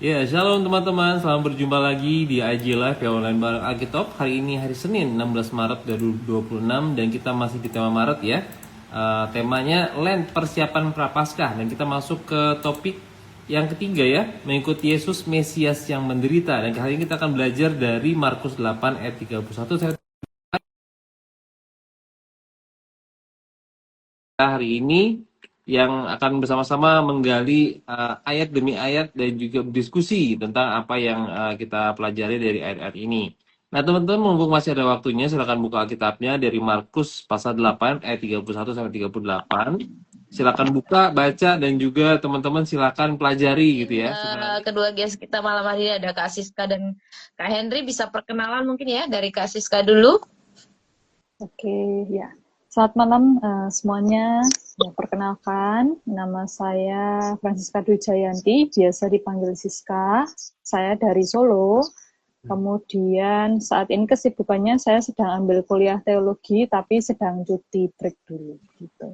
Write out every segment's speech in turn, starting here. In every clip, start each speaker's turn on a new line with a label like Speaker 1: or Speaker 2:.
Speaker 1: Ya, shalom teman-teman. Selamat berjumpa lagi di IG Live ya online bareng Alkitab. Hari ini hari Senin 16 Maret 2026 dan kita masih di tema Maret ya. Temanya Lent persiapan Prapaskah dan kita masuk ke topik yang ketiga ya, mengikuti Yesus Mesias yang menderita. Dan hari ini kita akan belajar dari Markus 8 ayat 31 sampai hari ini yang akan bersama-sama menggali ayat demi ayat dan juga berdiskusi tentang apa yang kita pelajari dari ayat-ayat ini. Nah, teman-teman, mumpung masih ada waktunya, silakan buka Alkitabnya dari Markus pasal 8 ayat 31 sampai 38. Silakan buka, baca, dan juga teman-teman silakan pelajari gitu ya.
Speaker 2: Kedua guest kita malam hari ini ada Kak Siska dan Kak Henry. Bisa perkenalan mungkin ya dari Kak Siska dulu.
Speaker 3: Oke, ya. Selamat malam semuanya. Ya, perkenalkan, nama saya Francisca Dwi Jayanti, biasa dipanggil Siska. Saya dari Solo. Kemudian saat ini kesibukannya saya sedang ambil kuliah teologi, tapi sedang cuti break dulu. Gitu.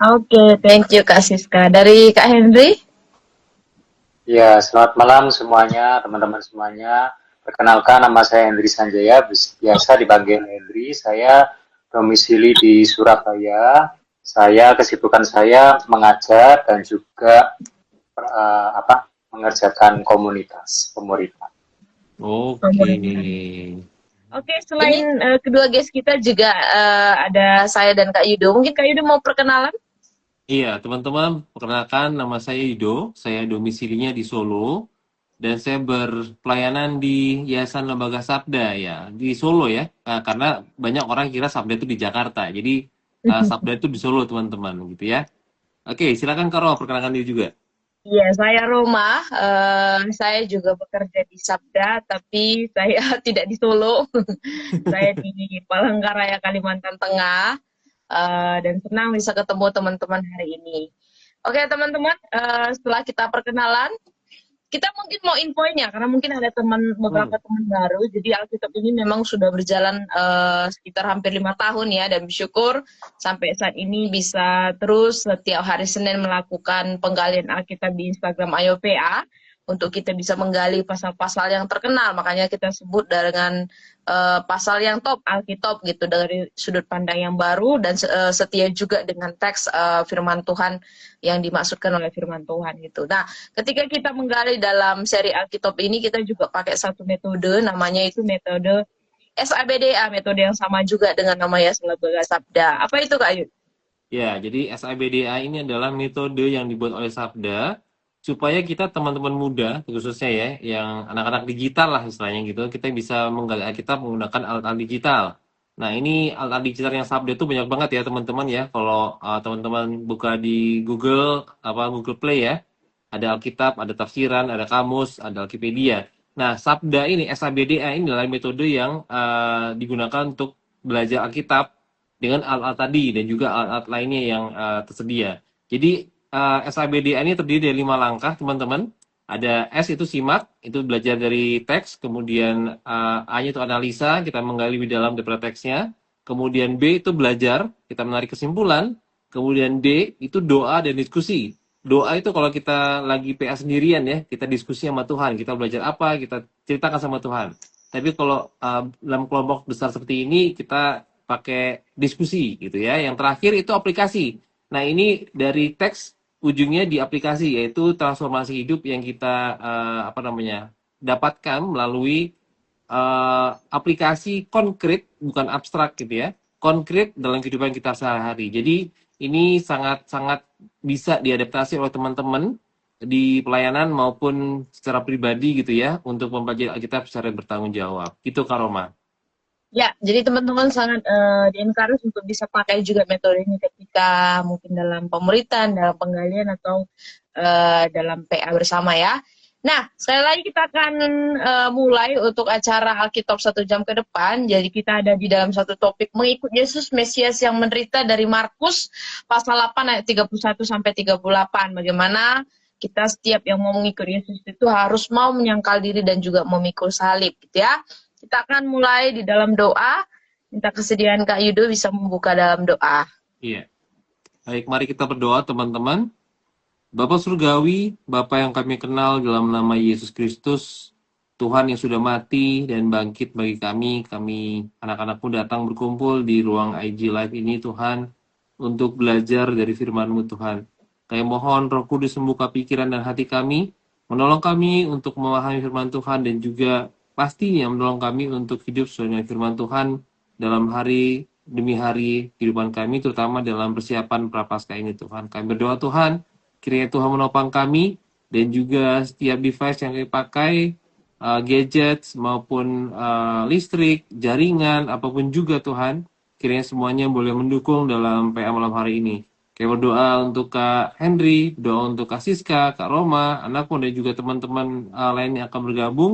Speaker 2: Oke, thank you Kak Siska. Dari Kak Henry?
Speaker 4: Ya, selamat malam semuanya, teman-teman semuanya. Perkenalkan, nama saya Hendri Sanjaya, biasa dipanggil Hendri. Saya domisili di Surabaya. Kesibukan saya mengajar dan juga mengerjakan komunitas pemerintah.
Speaker 1: Oke.
Speaker 2: Oke, selain kedua guest kita juga ada saya dan Kak Yudo. Mungkin Kak Yudo mau perkenalan?
Speaker 1: Iya, teman-teman, perkenalkan nama saya Yudo. Saya domisilinya di Solo. Dan saya berpelayanan di Yayasan Lembaga Sabda ya di Solo ya. Karena banyak orang kira Sabda itu di Jakarta. Jadi Sabda itu di Solo teman-teman gitu ya. Oke, silakan Karo perkenalkan diri juga.
Speaker 2: Iya, saya Roma. Saya juga bekerja di Sabda, tapi saya tidak di Solo. Saya di Palangkaraya, Kalimantan Tengah. Dan senang bisa ketemu teman-teman hari ini. Oke, teman-teman, setelah kita perkenalan, kita mungkin mau infonya karena mungkin ada beberapa teman baru. Jadi Alkitab ini memang sudah berjalan sekitar hampir 5 tahun ya, dan bersyukur sampai saat ini bisa terus setiap hari Senin melakukan penggalian Alkitab di Instagram AyoPA untuk kita bisa menggali pasal-pasal yang terkenal. Makanya kita sebut dengan pasal yang top Alkitab gitu, dari sudut pandang yang baru dan setia juga dengan teks firman Tuhan yang dimaksudkan oleh firman Tuhan gitu. Nah, ketika kita menggali dalam seri Alkitab ini, kita juga pakai satu metode, namanya itu metode SABDA, metode yang sama juga dengan nama Yayasan Lembaga Sabda. Apa itu Kak Ayu?
Speaker 1: Ya, jadi SABDA ini adalah metode yang dibuat oleh Sabda supaya kita teman-teman muda khususnya ya, yang anak-anak digital lah istilahnya gitu, kita bisa menggali Alkitab menggunakan alat-alat digital. Nah, ini alat-alat digital yang Sabda itu banyak banget ya teman-teman ya. Kalau teman-teman buka di Google Google Play ya, ada Alkitab, ada tafsiran, ada kamus, ada Alkipedia. Nah, Sabda ini SABDA ini adalah metode yang digunakan untuk belajar Alkitab dengan alat-alat tadi dan juga alat-alat lainnya yang tersedia. Jadi SABDA ini terdiri dari 5 langkah, teman-teman. Ada S itu simak, itu belajar dari teks. Kemudian A-nya itu analisa, kita menggali di dalam daripada teksnya. Kemudian B itu belajar, kita menarik kesimpulan. Kemudian D itu doa dan diskusi. Doa itu kalau kita lagi PA sendirian ya, kita diskusi sama Tuhan. Kita belajar apa, kita ceritakan sama Tuhan. Tapi kalau dalam kelompok besar seperti ini, kita pakai diskusi gitu ya. Yang terakhir itu aplikasi. Nah, ini dari teks ujungnya di aplikasi, yaitu transformasi hidup yang kita dapatkan melalui aplikasi konkret, bukan abstrak gitu ya, konkret dalam kehidupan kita sehari-hari. Jadi ini sangat-sangat bisa diadaptasi oleh teman-teman di pelayanan maupun secara pribadi gitu ya, untuk mempelajari Alkitab secara bertanggung jawab. Itu Kak Roma.
Speaker 2: Ya, jadi teman-teman sangat di-encourage untuk bisa pakai juga metode ini ketika mungkin dalam pemuritan, dalam penggalian, atau dalam PA bersama ya. Nah, sekali lagi kita akan mulai untuk acara Alkitab 1 jam ke depan. Jadi kita ada di dalam satu topik mengikut Yesus Mesias yang menderita dari Markus pasal 8 ayat 31 sampai 38. Bagaimana kita setiap yang mau mengikut Yesus itu harus mau menyangkal diri dan juga memikul salib gitu ya. Kita akan mulai di dalam doa. Minta kesediaan Kak Yudo bisa membuka dalam doa.
Speaker 1: Iya. Baik, mari kita berdoa teman-teman. Bapa Surgawi, Bapa yang kami kenal dalam nama Yesus Kristus, Tuhan yang sudah mati dan bangkit bagi kami anak-anakmu datang berkumpul di ruang IG Live ini Tuhan, untuk belajar dari firman-Mu Tuhan. Kami mohon Roh Kudus membuka pikiran dan hati kami, menolong kami untuk memahami firman Tuhan dan juga pastinya menolong kami untuk hidup sesuai dengan firman Tuhan dalam hari demi hari kehidupan kami, terutama dalam persiapan Prapaskah ini Tuhan. Kami berdoa Tuhan, kiranya Tuhan menopang kami dan juga setiap device yang kami pakai, gadgets maupun listrik, jaringan, apapun juga Tuhan, kiranya semuanya boleh mendukung dalam PA malam hari ini. Kami berdoa untuk Kak Henry, doa untuk Kak Siska, Kak Roma, anakku dan juga teman-teman lain yang akan bergabung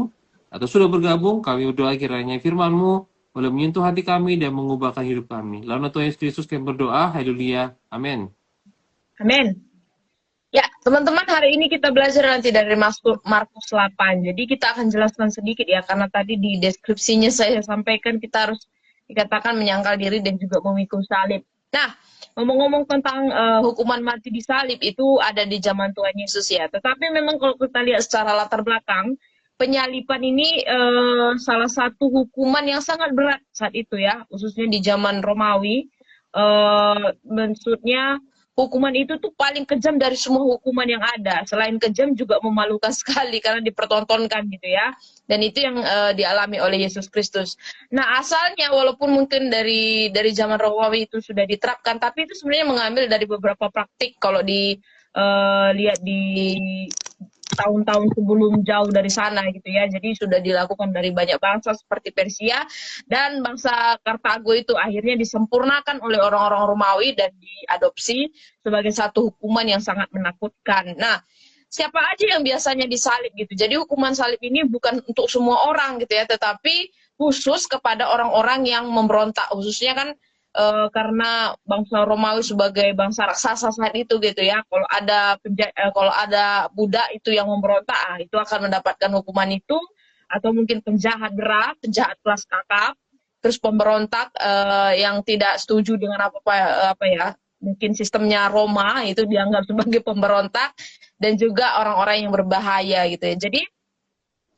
Speaker 1: atau sudah bergabung. Kami berdoa kiranya firman-Mu boleh menyentuh hati kami dan mengubahkan hidup kami. Lalu Tuhan Yesus Kristus kami berdoa, haleluya, amin.
Speaker 2: Amin. Ya, teman-teman, hari ini kita belajar nanti dari Markus 8. Jadi kita akan jelaskan sedikit ya, karena tadi di deskripsinya saya sampaikan kita harus dikatakan menyangkal diri dan juga memikul salib. Nah, ngomong-ngomong tentang hukuman mati di salib itu ada di zaman Tuhan Yesus ya. Tetapi memang kalau kita lihat secara latar belakang, penyaliban ini salah satu hukuman yang sangat berat saat itu ya, khususnya di zaman Romawi. Maksudnya hukuman itu tuh paling kejam dari semua hukuman yang ada. Selain kejam juga memalukan sekali karena dipertontonkan gitu ya. Dan itu yang dialami oleh Yesus Kristus. Nah, asalnya walaupun mungkin dari zaman Romawi itu sudah diterapkan, tapi itu sebenarnya mengambil dari beberapa praktik. Kalau lihat di tahun-tahun sebelum jauh dari sana gitu ya. Jadi sudah dilakukan dari banyak bangsa seperti Persia dan bangsa Kartago itu akhirnya disempurnakan oleh orang-orang Romawi dan diadopsi sebagai satu hukuman yang sangat menakutkan. Nah, siapa aja yang biasanya disalib gitu. Jadi hukuman salib ini bukan untuk semua orang gitu ya, tetapi khusus kepada orang-orang yang memberontak, khususnya kan karena bangsa Romawi sebagai bangsa raksasa saat itu gitu ya, kalau ada budak itu yang memberontak, itu akan mendapatkan hukuman itu, atau mungkin penjahat berat, penjahat kelas kakap, terus pemberontak yang tidak setuju dengan apa ya, mungkin sistemnya Roma itu dianggap sebagai pemberontak, dan juga orang-orang yang berbahaya gitu ya. Jadi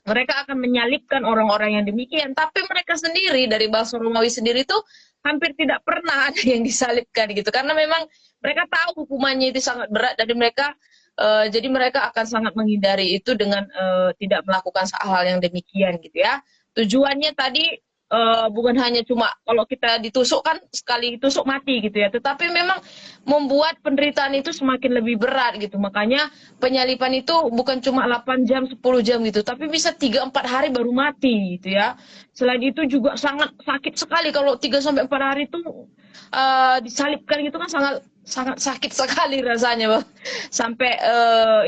Speaker 2: mereka akan menyalibkan orang-orang yang demikian, tapi mereka sendiri dari bangsa Romawi sendiri tuh hampir tidak pernah ada yang disalibkan gitu, karena memang mereka tahu hukumannya itu sangat berat dan jadi mereka akan sangat menghindari itu dengan tidak melakukan hal yang demikian gitu ya. Tujuannya tadi bukan hanya cuma kalau kita ditusuk kan sekali tusuk mati gitu ya, tetapi memang membuat penderitaan itu semakin lebih berat gitu. Makanya penyaliban itu bukan cuma 8 jam, 10 jam gitu, tapi bisa 3-4 hari baru mati gitu ya. Selain itu juga sangat sakit sekali kalau 3-4 hari itu disalibkan gitu kan, sangat sakit sekali rasanya, Bang. Sampai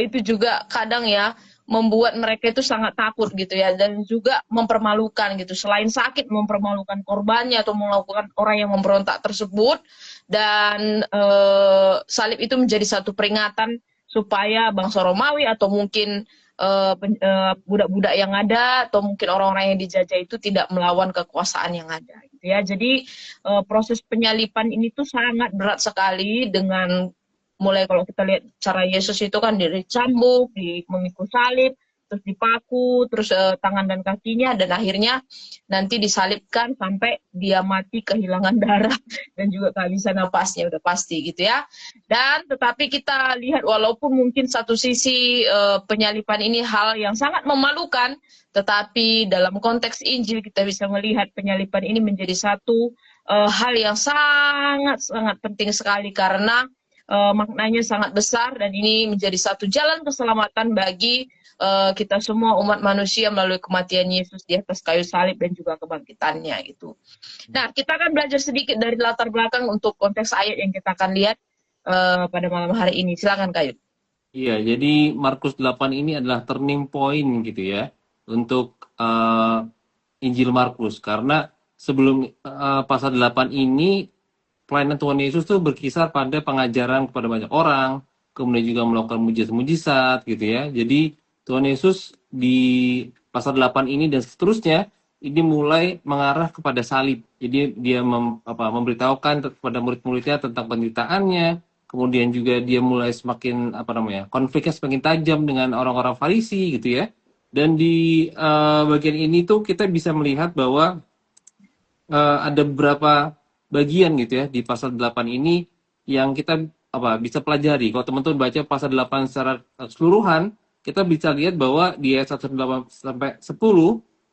Speaker 2: itu juga kadang ya membuat mereka itu sangat takut gitu ya, dan juga mempermalukan gitu. Selain sakit, mempermalukan korbannya atau melakukan orang yang memberontak tersebut. Dan salib itu menjadi satu peringatan supaya bangsa Romawi atau mungkin budak-budak yang ada atau mungkin orang-orang yang dijajah itu tidak melawan kekuasaan yang ada gitu ya. Jadi proses penyaliban ini tuh sangat berat sekali, dengan mulai kalau kita lihat cara Yesus itu kan dicambuk, memikul salib, terus dipaku, terus tangan dan kakinya, dan akhirnya nanti disalibkan sampai dia mati kehilangan darah dan juga kehabisan napasnya, udah pasti gitu ya. Dan tetapi kita lihat walaupun mungkin satu sisi penyaliban ini hal yang sangat memalukan, tetapi dalam konteks Injil kita bisa melihat penyaliban ini menjadi satu hal yang sangat penting sekali, karena maknanya sangat besar, dan ini menjadi satu jalan keselamatan bagi kita semua umat manusia melalui kematian Yesus di atas kayu salib dan juga kebangkitannya gitu. Nah, kita akan belajar sedikit dari latar belakang untuk konteks ayat yang kita akan lihat pada malam hari ini. Silakan Kak Yud.
Speaker 1: Iya, jadi Markus 8 ini adalah turning point gitu ya untuk Injil Markus, karena sebelum pasal 8 ini pelayanan Tuhan Yesus tuh berkisar pada pengajaran kepada banyak orang, kemudian juga melakukan mujizat-mujizat gitu ya. Jadi Tuhan Yesus di pasal 8 ini dan seterusnya ini mulai mengarah kepada salib. Jadi dia memberitahukan kepada murid-muridnya tentang penderitaannya, kemudian juga dia mulai semakin konfliknya semakin tajam dengan orang-orang Farisi gitu ya. Dan di bagian ini tuh kita bisa melihat bahwa ada beberapa bagian gitu ya di pasal 8 ini yang kita bisa pelajari. Kalau teman-teman baca pasal 8 secara keseluruhan, kita bisa lihat bahwa di ayat 1 sampai 10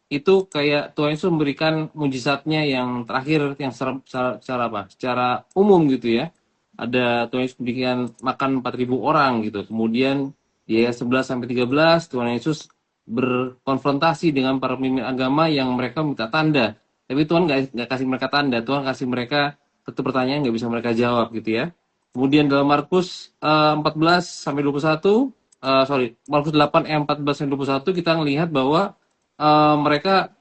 Speaker 1: itu kayak Tuhan Yesus memberikan mujizatnya yang terakhir yang secara umum gitu ya. Ada Tuhan Yesus bikin makan 4.000 orang gitu. Kemudian di ayat 11 sampai 13 Tuhan Yesus berkonfrontasi dengan para pemimpin agama yang mereka minta tanda. Tapi Tuhan nggak kasih mereka tanda, Tuhan kasih mereka satu pertanyaan nggak bisa mereka jawab gitu ya. Kemudian dalam Markus 14 sampai 21, Markus 8 ayat 14 sampai 21 kita melihat bahwa mereka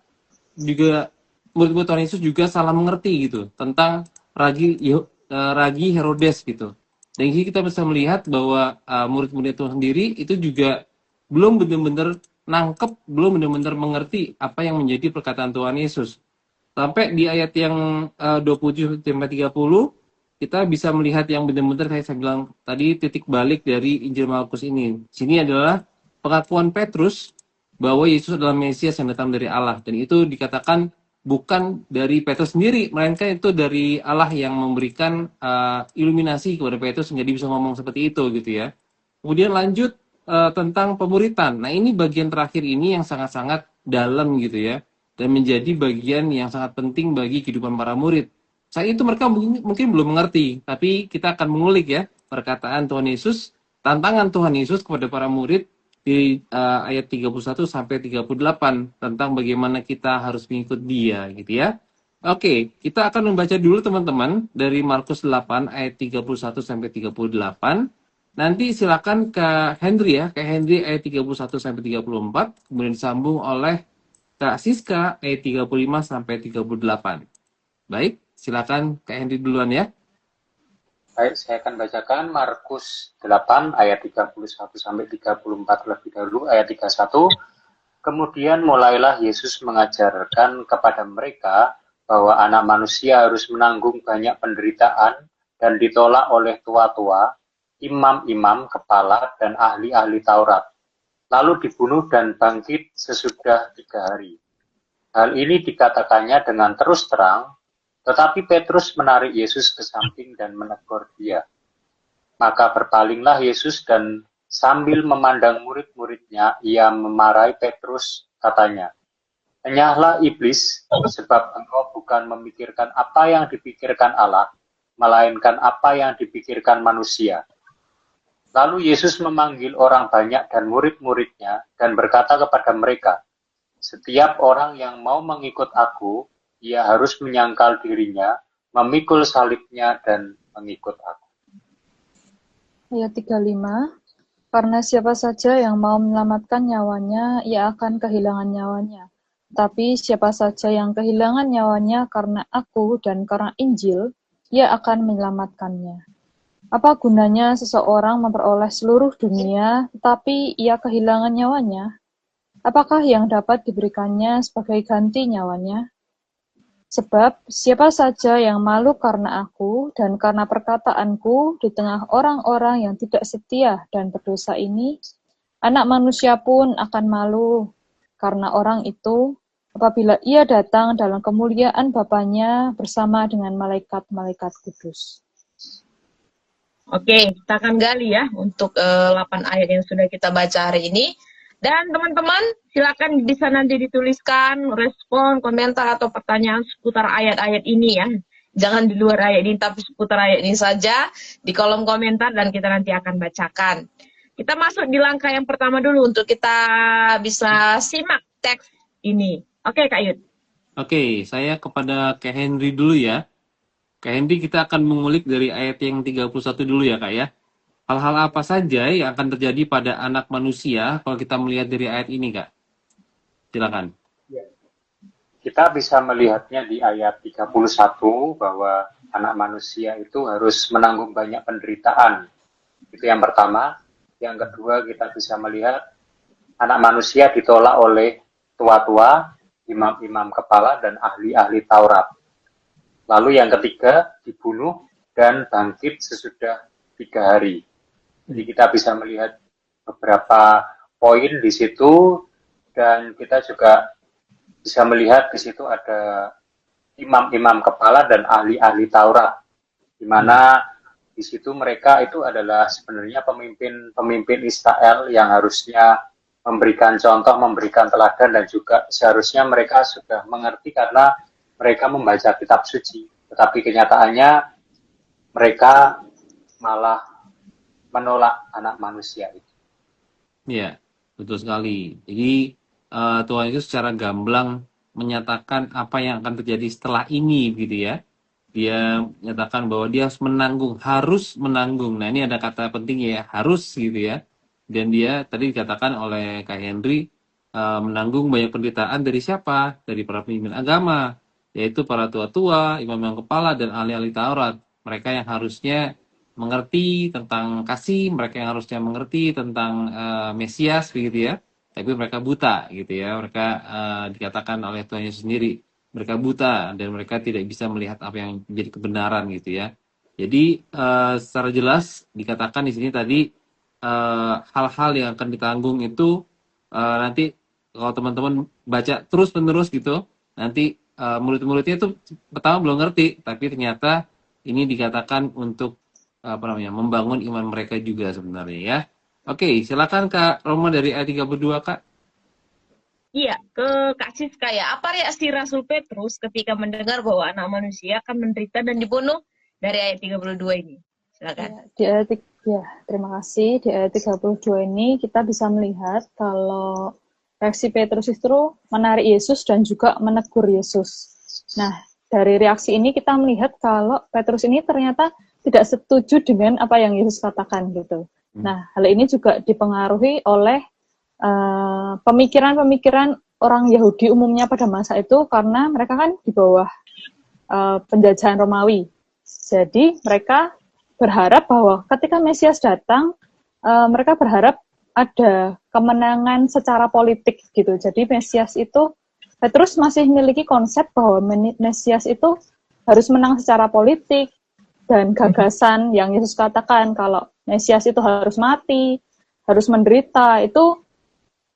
Speaker 1: juga murid-murid Tuhan Yesus juga salah mengerti gitu tentang ragi Herodes gitu. Dan ini kita bisa melihat bahwa murid-murid Tuhan sendiri itu juga belum benar-benar nangkep, belum benar-benar mengerti apa yang menjadi perkataan Tuhan Yesus. Sampai di ayat yang 27 sampai 30 kita bisa melihat yang benar-benar kayak saya bilang tadi titik balik dari Injil Markus ini. Sini adalah pengakuan Petrus bahwa Yesus adalah Mesias yang datang dari Allah, dan itu dikatakan bukan dari Petrus sendiri, melainkan itu dari Allah yang memberikan iluminasi kepada Petrus menjadi bisa ngomong seperti itu gitu ya. Kemudian lanjut tentang pemuritan. Nah, ini bagian terakhir ini yang sangat-sangat dalam gitu ya, dan menjadi bagian yang sangat penting bagi kehidupan para murid. Saat itu mereka mungkin belum mengerti, tapi kita akan mengulik ya perkataan Tuhan Yesus, tantangan Tuhan Yesus kepada para murid di ayat 31 sampai 38 tentang bagaimana kita harus mengikut Dia gitu ya. Oke, kita akan membaca dulu teman-teman dari Markus 8 ayat 31 sampai 38. Nanti silakan ke Henry ya, ayat 31 sampai 34, kemudian disambung oleh Kak Siska ayat 35 sampai 38. Baik, silakan Kak Henry duluan ya.
Speaker 4: Baik, saya akan bacakan Markus 8 ayat 31 sampai 34 lebih dahulu, ayat 31. Kemudian mulailah Yesus mengajarkan kepada mereka bahwa anak manusia harus menanggung banyak penderitaan dan ditolak oleh tua-tua, imam-imam, kepala, dan ahli-ahli Taurat, lalu dibunuh dan bangkit sesudah 3 hari. Hal ini dikatakannya dengan terus terang, tetapi Petrus menarik Yesus ke samping dan menegur dia. Maka berpalinglah Yesus dan sambil memandang murid-muridnya, ia memarahi Petrus, katanya, "Enyahlah iblis, sebab engkau bukan memikirkan apa yang dipikirkan Allah, melainkan apa yang dipikirkan manusia." Lalu Yesus memanggil orang banyak dan murid-muridnya dan berkata kepada mereka, "Setiap orang yang mau mengikut aku, ia harus menyangkal dirinya, memikul salibnya, dan mengikut aku."
Speaker 3: Ayat 35, karena siapa saja yang mau menyelamatkan nyawanya, ia akan kehilangan nyawanya. Tapi siapa saja yang kehilangan nyawanya karena aku dan karena Injil, ia akan menyelamatkannya. Apa gunanya seseorang memperoleh seluruh dunia, tetapi ia kehilangan nyawanya? Apakah yang dapat diberikannya sebagai ganti nyawanya? Sebab siapa saja yang malu karena aku dan karena perkataanku di tengah orang-orang yang tidak setia dan berdosa ini, Anak Manusia pun akan malu karena orang itu apabila ia datang dalam kemuliaan Bapanya bersama dengan malaikat-malaikat kudus.
Speaker 2: Oke, kita akan gali ya untuk 8 ayat yang sudah kita baca hari ini. Dan teman-teman, silakan bisa nanti dituliskan respon, komentar, atau pertanyaan seputar ayat-ayat ini ya. Jangan di luar ayat ini, tapi seputar ayat ini saja di kolom komentar dan kita nanti akan bacakan. Kita masuk di langkah yang pertama dulu untuk kita bisa simak teks ini. Oke, Kak Yud.
Speaker 1: Oke, saya kepada Kak Henry dulu ya. Kak Henry, kita akan mengulik dari ayat yang 31 dulu ya Kak ya. Hal-hal apa saja yang akan terjadi pada anak manusia kalau kita melihat dari ayat ini, Kak? Silakan.
Speaker 4: Kita bisa melihatnya di ayat 31 bahwa anak manusia itu harus menanggung banyak penderitaan. Itu yang pertama. Yang kedua, kita bisa melihat anak manusia ditolak oleh tua-tua, imam-imam kepala, dan ahli-ahli Taurat. Lalu yang ketiga, dibunuh dan bangkit sesudah 3 hari. Jadi kita bisa melihat beberapa poin di situ, dan kita juga bisa melihat di situ ada imam-imam kepala dan ahli-ahli Taurat, di mana di situ mereka itu adalah sebenarnya pemimpin Israel yang harusnya memberikan contoh, memberikan teladan, dan juga seharusnya mereka sudah mengerti karena mereka membaca kitab suci. Tetapi kenyataannya mereka malah menolak anak manusia itu.
Speaker 1: Iya, betul sekali. Jadi Tuhan Yesus secara gamblang menyatakan apa yang akan terjadi setelah ini, gitu ya. Dia menyatakan bahwa dia harus menanggung. Nah, ini ada kata penting ya, harus gitu ya. Dan dia tadi dikatakan oleh Kak Henry menanggung banyak penderitaan dari siapa? Dari para pemimpin agama, yaitu para tua-tua, imam-imam kepala, dan ahli-ahli Taurat. Mereka yang harusnya mengerti tentang kasih, mereka yang harusnya mengerti tentang Mesias begitu ya, tapi mereka buta gitu ya. Mereka dikatakan oleh Tuhan Yesus sendiri, mereka buta dan mereka tidak bisa melihat apa yang menjadi kebenaran gitu ya. Jadi secara jelas dikatakan di sini tadi hal-hal yang akan ditanggung itu nanti kalau teman-teman baca terus-menerus gitu, nanti murid-muridnya itu pertama belum ngerti, tapi ternyata ini dikatakan untuk membangun iman mereka juga sebenarnya ya. Oke, silakan Kak Roma dari ayat 32 Kak.
Speaker 2: Iya, ke Kak Siska ya. Apa reaksi Rasul Petrus ketika mendengar bahwa anak manusia akan menderita dan dibunuh dari ayat 32 ini? Silakan.
Speaker 3: Terima kasih. Di ayat 32 ini kita bisa melihat kalau reaksi Petrus itu menarik Yesus dan juga menegur Yesus. Nah, dari reaksi ini kita melihat kalau Petrus ini ternyata tidak setuju dengan apa yang Yesus katakan gitu. Nah, hal ini juga dipengaruhi oleh pemikiran-pemikiran orang Yahudi umumnya pada masa itu, karena mereka kan di bawah penjajahan Romawi. Jadi mereka berharap bahwa ketika Mesias datang, mereka berharap ada kemenangan secara politik gitu. Jadi Mesias itu, Petrus masih memiliki konsep bahwa Mesias itu harus menang secara politik, dan gagasan yang Yesus katakan kalau Mesias itu harus mati, harus menderita, itu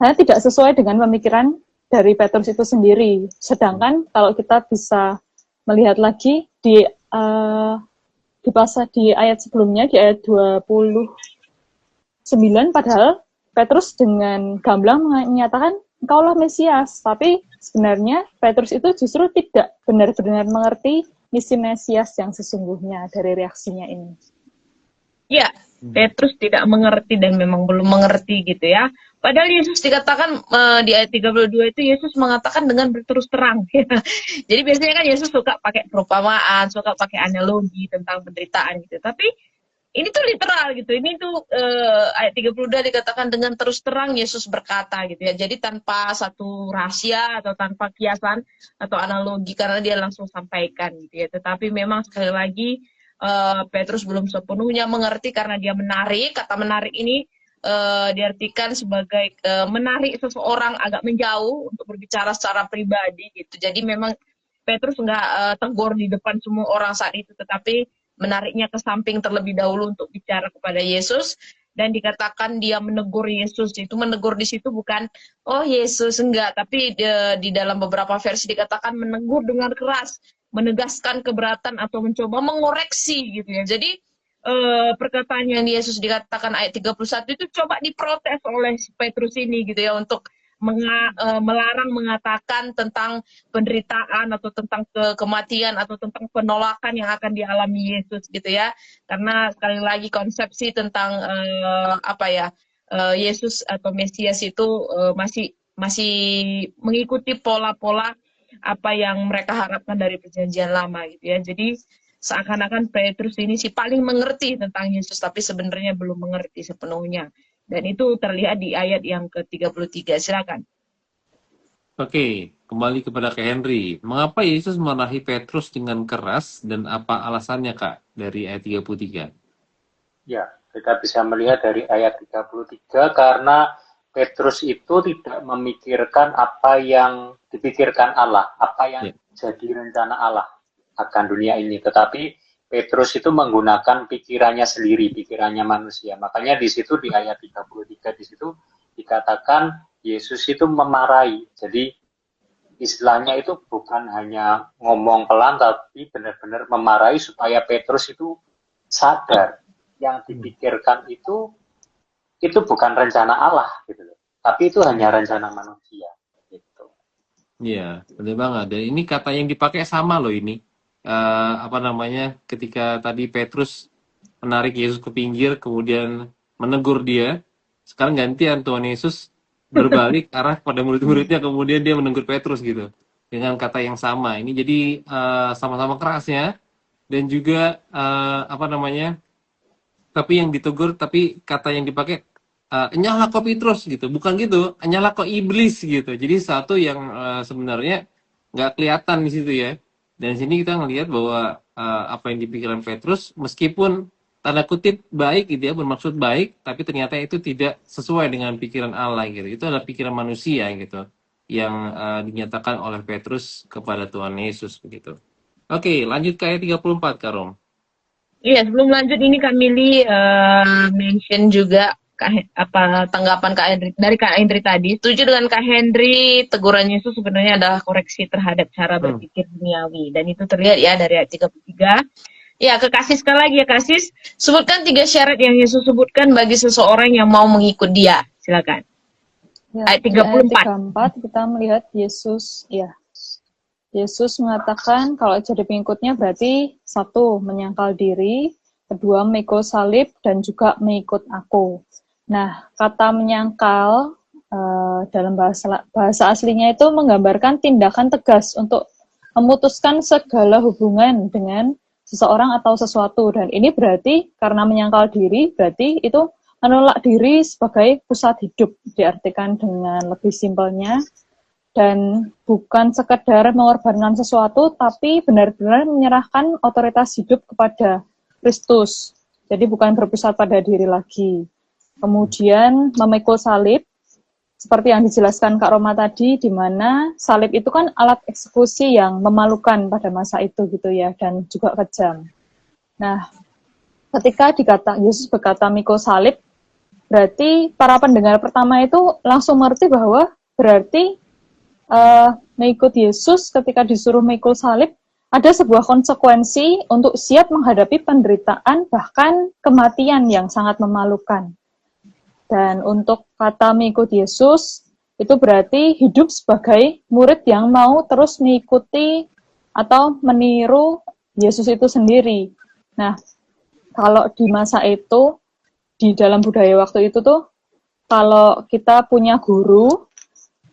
Speaker 3: tidak sesuai dengan pemikiran dari Petrus itu sendiri. Sedangkan kalau kita bisa melihat lagi di ayat sebelumnya, di ayat 29, padahal Petrus dengan gamblang menyatakan engkaulah Mesias, tapi sebenarnya Petrus itu justru tidak benar-benar mengerti misi Mesias yang sesungguhnya dari reaksinya ini.
Speaker 2: Ya, Petrus tidak mengerti dan memang belum mengerti gitu ya. Padahal Yesus dikatakan di ayat 32 itu Yesus mengatakan dengan berterus terang. Ya. Jadi biasanya kan Yesus suka pakai perumpamaan, suka pakai analogi tentang penderitaan gitu. Tapi ini tuh literal gitu. Ini tuh ayat 32 dikatakan dengan terus terang Yesus berkata gitu ya. Jadi tanpa satu rahasia atau tanpa kiasan atau analogi, karena dia langsung sampaikan gitu ya. Tetapi memang sekali lagi Petrus belum sepenuhnya mengerti karena dia menarik. Kata menarik ini diartikan sebagai menarik seseorang agak menjauh untuk berbicara secara pribadi gitu. Jadi memang Petrus nggak tegur di depan semua orang saat itu, tetapi menariknya ke samping terlebih dahulu untuk bicara kepada Yesus. Dan dikatakan dia menegur Yesus. Itu menegur di situ bukan oh Yesus, enggak, tapi di dalam beberapa versi dikatakan menegur dengan keras, menegaskan keberatan atau mencoba mengoreksi gitu ya. Jadi perkataan yang Yesus dikatakan ayat 31 itu coba diprotes oleh Petrus ini gitu ya, untuk melarang mengatakan tentang penderitaan atau tentang kematian atau tentang penolakan yang akan dialami Yesus gitu ya. Karena sekali lagi konsepsi tentang Yesus atau Mesias itu masih mengikuti pola-pola apa yang mereka harapkan dari perjanjian lama gitu ya. Jadi seakan-akan Petrus ini sih paling mengerti tentang Yesus, tapi sebenarnya belum mengerti sepenuhnya. Dan itu terlihat di ayat yang ke-33. Silakan.
Speaker 1: Oke, kembali kepada Kak Henry. Mengapa Yesus marahi Petrus dengan keras dan apa alasannya Kak dari ayat 33?
Speaker 4: Ya, kita bisa melihat dari ayat 33 karena Petrus itu tidak memikirkan apa yang dipikirkan Allah, apa yang jadi rencana Allah akan dunia ini, tetapi Petrus itu menggunakan pikirannya sendiri, pikirannya manusia. Makanya di situ di ayat 33 di situ dikatakan Yesus itu memarahi. Jadi istilahnya itu bukan hanya ngomong pelan, tapi benar-benar memarahi supaya Petrus itu sadar yang dipikirkan itu bukan rencana Allah gitu loh. Tapi itu hanya rencana manusia gitu.
Speaker 1: Iya, benar banget. Dan ini kata yang dipakai sama loh ini. Apa namanya? Ketika tadi Petrus menarik Yesus ke pinggir, kemudian menegur dia. Sekarang gantian Tuhan Yesus berbalik arah pada murid-muridnya, kemudian dia menegur Petrus gitu dengan kata yang sama. Ini jadi sama-sama kerasnya dan juga apa namanya? Tapi yang ditegur, tapi kata yang dipakai nyala kok Petrus gitu, bukan gitu, nyala kok iblis gitu. Jadi satu yang sebenarnya nggak kelihatan di situ ya. Dan sini kita ngelihat bahwa apa yang dipikirkan Petrus, meskipun tanda kutip baik gitu ya, bermaksud baik, tapi ternyata itu tidak sesuai dengan pikiran Allah gitu. Itu adalah pikiran manusia gitu, yang dinyatakan oleh Petrus kepada Tuhan Yesus begitu. Oke, lanjut ke ayat 34, Karom.
Speaker 2: Iya, sebelum lanjut ini Kak Mili mention juga tanggapan Kak Hendri, dari Kak Hendri tadi. Setuju dengan Kak Hendri, teguran Yesus sebenarnya adalah koreksi terhadap cara berpikir duniawi. Dan itu terlihat ya dari ayat 33. Ya, ke Kasis sekali lagi ya Kasis. Sebutkan 3 syarat yang Yesus sebutkan bagi seseorang yang mau mengikut dia. Silakan.
Speaker 3: Ya,
Speaker 2: Ayat
Speaker 3: di ayat
Speaker 2: 34.
Speaker 3: 34 kita melihat Yesus mengatakan kalau jadi pengikutnya berarti 1, menyangkal diri, 2, mengikut salib, dan juga mengikut aku. Nah, kata menyangkal dalam bahasa aslinya itu menggambarkan tindakan tegas untuk memutuskan segala hubungan dengan seseorang atau sesuatu. Dan ini berarti karena menyangkal diri, berarti itu menolak diri sebagai pusat hidup, diartikan dengan lebih simpelnya. Dan bukan sekedar mengorbankan sesuatu, tapi benar-benar menyerahkan otoritas hidup kepada Kristus. Jadi bukan berpusat pada diri lagi. Kemudian memikul salib, seperti yang dijelaskan Kak Roma tadi, di mana salib itu kan alat eksekusi yang memalukan pada masa itu gitu ya, dan juga kejam. Nah, ketika Yesus berkata mikul salib, berarti para pendengar pertama itu langsung mengerti bahwa berarti mengikut Yesus ketika disuruh mikul salib, ada sebuah konsekuensi untuk siap menghadapi penderitaan, bahkan kematian yang sangat memalukan. Dan untuk kata mengikut Yesus, itu berarti hidup sebagai murid yang mau terus mengikuti atau meniru Yesus itu sendiri. Nah, kalau di masa itu, di dalam budaya waktu itu tuh, kalau kita punya guru,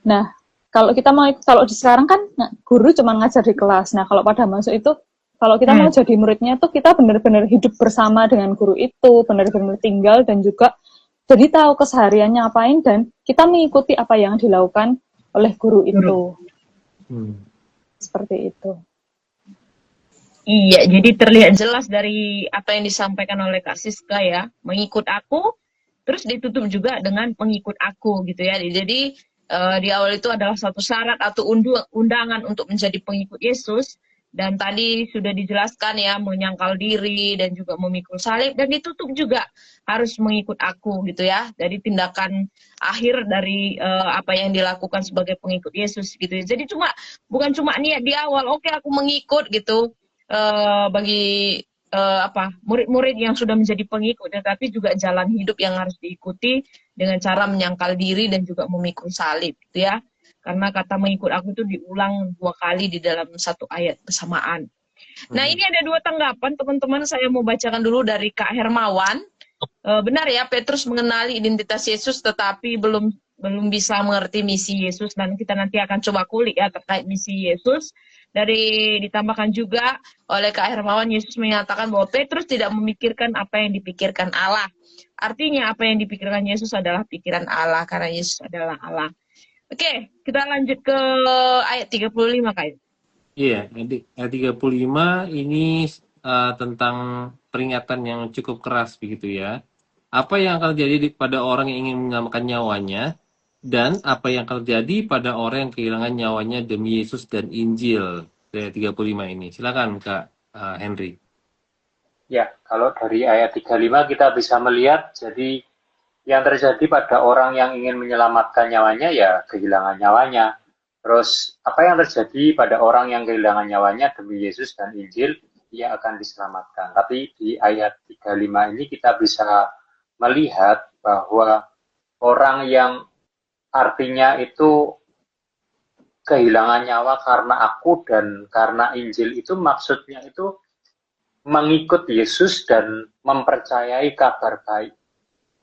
Speaker 3: nah, kalau di sekarang kan guru cuma ngajar di kelas. Nah, kalau pada masa itu, kalau kita mau jadi muridnya tuh kita benar-benar hidup bersama dengan guru itu, benar-benar tinggal dan juga jadi tahu kesehariannya apain dan kita mengikuti apa yang dilakukan oleh guru itu. Seperti itu.
Speaker 2: Iya, jadi terlihat jelas dari apa yang disampaikan oleh Kak Siska ya, mengikut aku, terus ditutup juga dengan pengikut aku gitu ya. Jadi di awal itu adalah satu syarat atau undangan untuk menjadi pengikut Yesus. Dan tadi sudah dijelaskan ya, menyangkal diri dan juga memikul salib, dan ditutup juga harus mengikut aku gitu ya. Jadi tindakan akhir dari apa yang dilakukan sebagai pengikut Yesus gitu ya. Jadi bukan cuma niat di awal, oke aku mengikut gitu bagi murid-murid yang sudah menjadi pengikut, tetapi juga jalan hidup yang harus diikuti dengan cara menyangkal diri dan juga memikul salib gitu ya. Karena kata mengikut aku itu diulang 2 kali di dalam satu ayat bersamaan. Nah, ini ada 2 tanggapan, teman-teman. Saya mau bacakan dulu dari Kak Hermawan. Benar ya, Petrus mengenali identitas Yesus, tetapi belum bisa mengerti misi Yesus. Dan kita nanti akan coba kulik ya terkait misi Yesus. Ditambahkan juga oleh Kak Hermawan, Yesus menyatakan bahwa Petrus tidak memikirkan apa yang dipikirkan Allah. Artinya apa yang dipikirkan Yesus adalah pikiran Allah, karena Yesus adalah Allah. Oke, kita lanjut ke ayat 35, Kak.
Speaker 1: Iya, ayat 35 ini tentang peringatan yang cukup keras begitu ya. Apa yang akan terjadi pada orang yang ingin menyelamatkan nyawanya, dan apa yang akan terjadi pada orang yang kehilangan nyawanya demi Yesus dan Injil. Ayat 35 ini. Silakan Kak Henry.
Speaker 4: Ya, kalau dari ayat 35 kita bisa melihat, jadi yang terjadi pada orang yang ingin menyelamatkan nyawanya, ya kehilangan nyawanya. Terus, apa yang terjadi pada orang yang kehilangan nyawanya demi Yesus dan Injil, ia akan diselamatkan. Tapi di ayat 35 ini kita bisa melihat bahwa orang yang artinya itu kehilangan nyawa karena aku dan karena Injil itu maksudnya itu mengikut Yesus dan mempercayai kabar baik.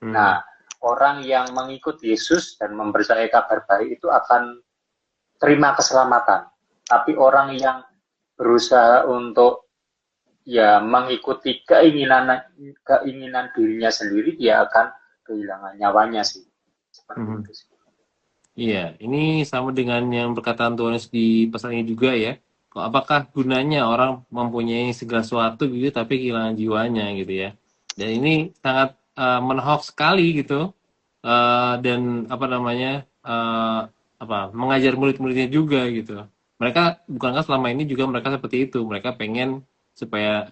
Speaker 4: Nah, orang yang mengikut Yesus dan mempercayai kabar baik itu akan terima keselamatan. Tapi orang yang berusaha untuk ya mengikuti keinginan dirinya sendiri, dia akan kehilangan nyawanya sih. Seperti itu sih.
Speaker 1: Iya, ini sama dengan yang perkataan Tuhan Yesus di pasal ini juga ya. Apakah gunanya orang mempunyai segala sesuatu gitu tapi kehilangan jiwanya gitu ya. Dan ini sangat menohok sekali gitu. Dan apa namanya mengajar murid-muridnya juga gitu. Mereka bukankah selama ini juga mereka seperti itu. Mereka pengen supaya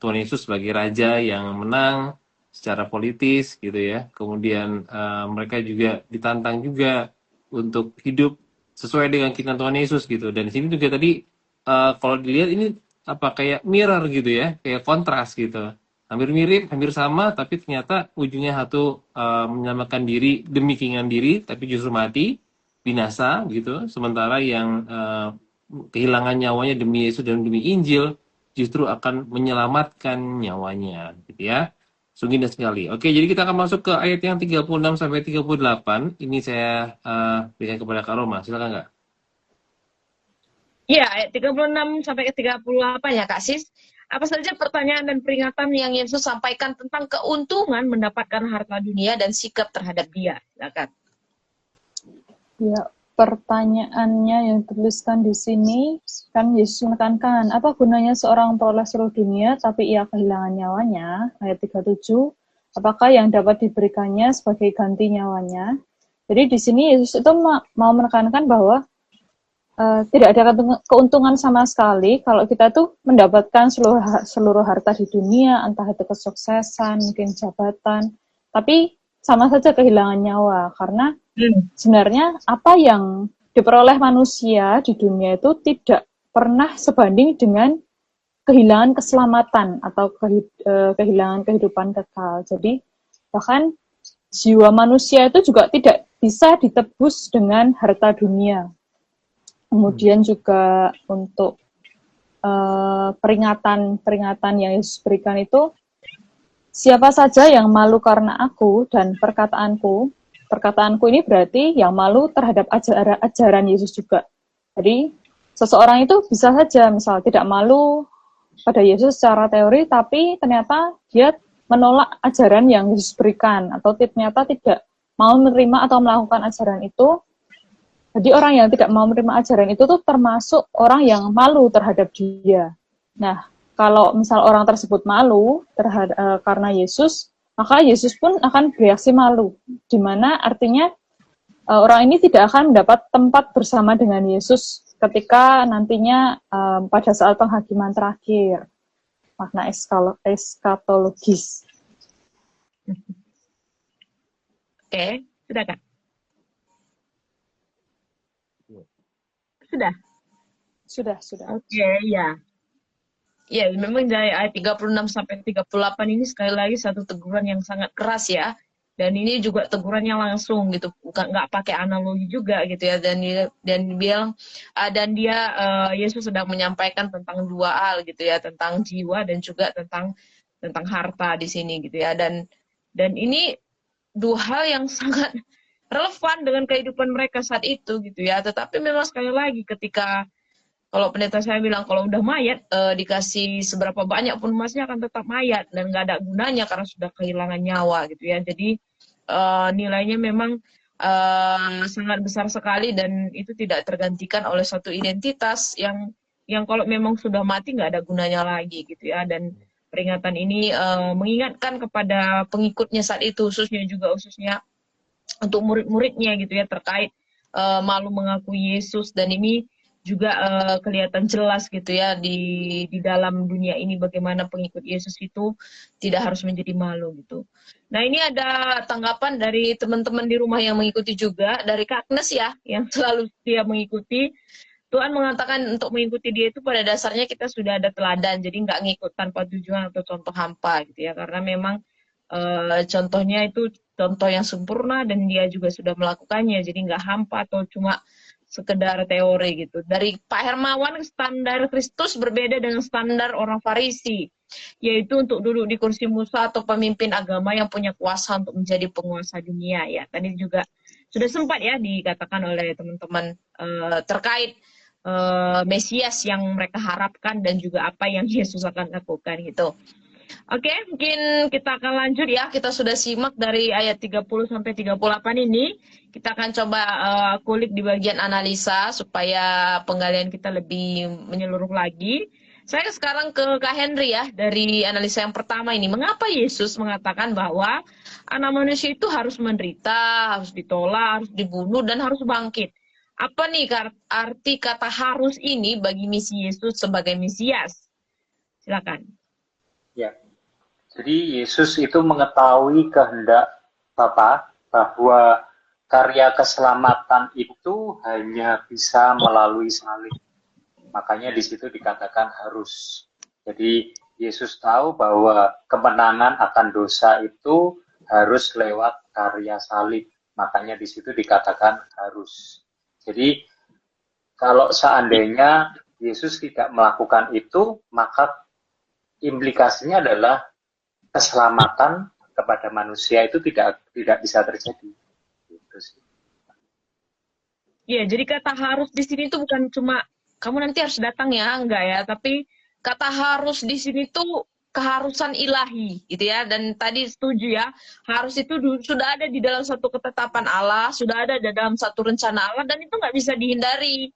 Speaker 1: Tuhan Yesus sebagai raja yang menang secara politis gitu ya. Kemudian mereka juga ditantang juga untuk hidup sesuai dengan keinginan Tuhan Yesus gitu. Dan di sini juga tadi kalau dilihat ini kayak mirror gitu ya, kayak kontras gitu. Hampir mirip, hampir sama, tapi ternyata ujungnya satu menyelamatkan diri demi keinginan diri, tapi justru mati, binasa gitu. Sementara yang kehilangan nyawanya demi Yesus dan demi Injil justru akan menyelamatkan nyawanya gitu ya. Sungguh indah sekali. Oke, jadi kita akan masuk ke ayat yang 36 sampai 38. Ini saya berikan kepada Kak Roma. Silakan Kak.
Speaker 2: Iya, ayat 36 sampai ke 38 ya Kak Sis. Apa saja pertanyaan dan peringatan yang Yesus sampaikan tentang keuntungan mendapatkan harta dunia dan sikap terhadap dia? Silakan.
Speaker 3: Ya, pertanyaannya yang dituliskan di sini, kan Yesus menekankan, apa gunanya seorang memperoleh seluruh dunia, tapi ia kehilangan nyawanya, ayat 37, apakah yang dapat diberikannya sebagai ganti nyawanya? Jadi di sini Yesus itu mau menekankan bahwa tidak ada keuntungan sama sekali kalau kita tuh mendapatkan seluruh harta di dunia, entah itu kesuksesan, mungkin jabatan, tapi sama saja kehilangan nyawa, karena sebenarnya apa yang diperoleh manusia di dunia itu tidak pernah sebanding dengan kehilangan keselamatan atau kehilangan kehidupan kekal. Jadi bahkan jiwa manusia itu juga tidak bisa ditebus dengan harta dunia. Kemudian juga untuk peringatan yang Yesus berikan itu, siapa saja yang malu karena aku dan perkataanku ini berarti yang malu terhadap ajaran Yesus juga. Jadi seseorang itu bisa saja misal tidak malu pada Yesus secara teori, tapi ternyata dia menolak ajaran yang Yesus berikan, atau ternyata tidak mau menerima atau melakukan ajaran itu. Jadi orang yang tidak mau menerima ajaran itu tuh termasuk orang yang malu terhadap dia. Nah, kalau misal orang tersebut malu karena Yesus, maka Yesus pun akan bereaksi malu, di mana artinya orang ini tidak akan mendapat tempat bersama dengan Yesus ketika nantinya pada saat penghakiman terakhir. Makna eskatologis.
Speaker 2: Oke, sudah Kak? Sudah?
Speaker 3: Sudah.
Speaker 2: Oke, ya. Ya, memang dari ayat 36 sampai 38 ini sekali lagi satu teguran yang sangat keras ya. Dan ini juga tegurannya langsung gitu, nggak pakai analogi juga gitu ya. Dan dia Yesus sedang menyampaikan tentang dua hal gitu ya, tentang jiwa dan juga tentang harta di sini gitu ya. Dan ini dua hal yang sangat relevan dengan kehidupan mereka saat itu gitu ya. Tetapi memang sekali lagi ketika kalau pendeta saya bilang kalau udah mayat dikasih seberapa banyak pun emasnya akan tetap mayat dan nggak ada gunanya karena sudah kehilangan nyawa gitu ya. Jadi nilainya memang sangat besar sekali dan itu tidak tergantikan oleh satu identitas yang kalau memang sudah mati nggak ada gunanya lagi gitu ya. Dan peringatan ini mengingatkan kepada pengikutnya saat itu khususnya untuk murid-muridnya gitu ya terkait malu mengakui Yesus. Dan ini juga kelihatan jelas gitu ya di dalam dunia ini bagaimana pengikut Yesus itu tidak harus menjadi malu gitu. Nah, ini ada tanggapan dari teman-teman di rumah yang mengikuti juga, dari Kak Agnes ya, yang selalu dia mengikuti. Tuhan mengatakan untuk mengikuti dia itu pada dasarnya kita sudah ada teladan, jadi nggak ngikut tanpa tujuan atau contoh hampa gitu ya, karena memang contohnya itu contoh yang sempurna dan dia juga sudah melakukannya, jadi nggak hampa atau cuma sekedar teori gitu. Dari Pak Hermawan, standar Kristus berbeda dengan standar orang Farisi, yaitu untuk duduk di kursi Musa atau pemimpin agama yang punya kuasa untuk menjadi penguasa dunia ya. Tadi juga sudah sempat ya dikatakan oleh teman-teman terkait Mesias yang mereka harapkan dan juga apa yang Yesus akan lakukan gitu. Oke, mungkin kita akan lanjut ya. Kita sudah simak dari ayat 30 sampai 38 ini. Kita akan coba kulik di bagian analisa supaya penggalian kita lebih menyeluruh lagi. Saya sekarang ke Kak Henry ya, dari analisa yang pertama ini. Mengapa Yesus mengatakan bahwa anak manusia itu harus menderita, harus ditolak, harus dibunuh, dan harus bangkit? Apa nih arti kata harus ini bagi misi Yesus sebagai Mesias? Silakan.
Speaker 4: Ya, jadi Yesus itu mengetahui kehendak Bapa bahwa karya keselamatan itu hanya bisa melalui salib. Makanya di situ dikatakan harus. Jadi Yesus tahu bahwa kemenangan akan dosa itu harus lewat karya salib. Makanya di situ dikatakan harus. Jadi kalau seandainya Yesus tidak melakukan itu, maka implikasinya adalah keselamatan kepada manusia itu tidak bisa terjadi. Gitu sih.
Speaker 2: Ya, jadi kata harus di sini tuh bukan cuma kamu nanti harus datang ya, enggak ya, tapi kata harus di sini tuh keharusan ilahi gitu ya. Dan tadi setuju ya, harus itu sudah ada di dalam satu ketetapan Allah, sudah ada di dalam satu rencana Allah, dan itu nggak bisa dihindari.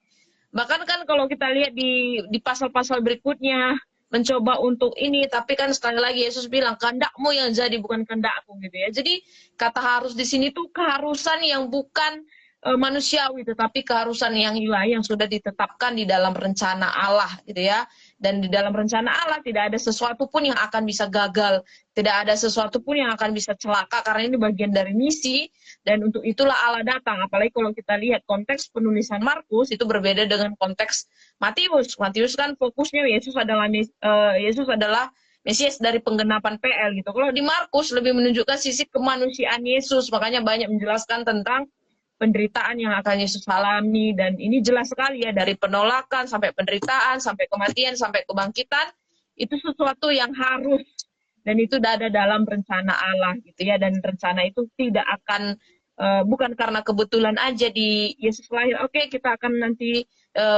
Speaker 2: Bahkan kan kalau kita lihat di pasal-pasal berikutnya, mencoba untuk ini, tapi kan sekali lagi Yesus bilang kehendakmu yang jadi bukan kehendakku gitu ya. Jadi kata harus di sini tuh keharusan yang bukan manusiawi, tetapi keharusan yang ilahi yang sudah ditetapkan di dalam rencana Allah gitu ya. Dan di dalam rencana Allah tidak ada sesuatu pun yang akan bisa gagal, tidak ada sesuatu pun yang akan bisa celaka, karena ini bagian dari misi, dan untuk itulah Allah datang. Apalagi kalau kita lihat konteks penulisan Markus itu berbeda dengan konteks Matius. Matius kan fokusnya Yesus adalah Mesias dari penggenapan PL gitu. Kalau di Markus lebih menunjukkan sisi kemanusiaan Yesus, makanya banyak menjelaskan tentang penderitaan yang akan Yesus alami, dan ini jelas sekali ya, dari penolakan sampai penderitaan sampai kematian sampai kebangkitan, itu sesuatu yang harus, dan itu ada dalam rencana Allah gitu ya. Dan rencana itu tidak akan bukan karena kebetulan aja di Yesus lahir, oke, kita akan nanti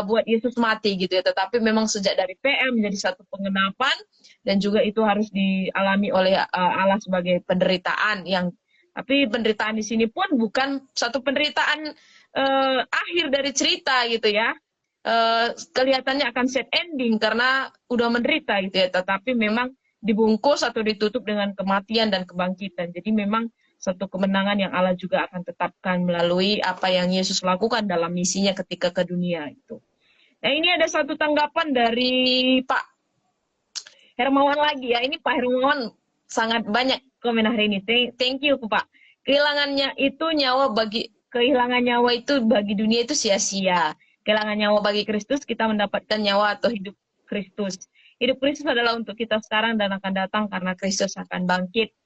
Speaker 2: buat Yesus mati gitu ya, tetapi memang sejak dari PL menjadi satu penggenapan, dan juga itu harus dialami oleh Allah sebagai penderitaan yang. Tapi penderitaan di sini pun bukan satu penderitaan akhir dari cerita gitu ya. Kelihatannya akan sad ending karena udah menderita gitu ya. Tetapi memang dibungkus atau ditutup dengan kematian dan kebangkitan. Jadi memang satu kemenangan yang Allah juga akan tetapkan melalui apa yang Yesus lakukan dalam misinya ketika ke dunia itu. Nah, ini ada satu tanggapan dari Pak Hermawan lagi ya. Ini Pak Hermawan sangat banyak komen hari ini. Thank you Pak. Kehilangan nyawa itu bagi dunia itu sia-sia. Kehilangan nyawa bagi Kristus, kita mendapatkan nyawa atau hidup Kristus. Hidup Kristus adalah untuk kita sekarang dan akan datang karena Kristus akan bangkit.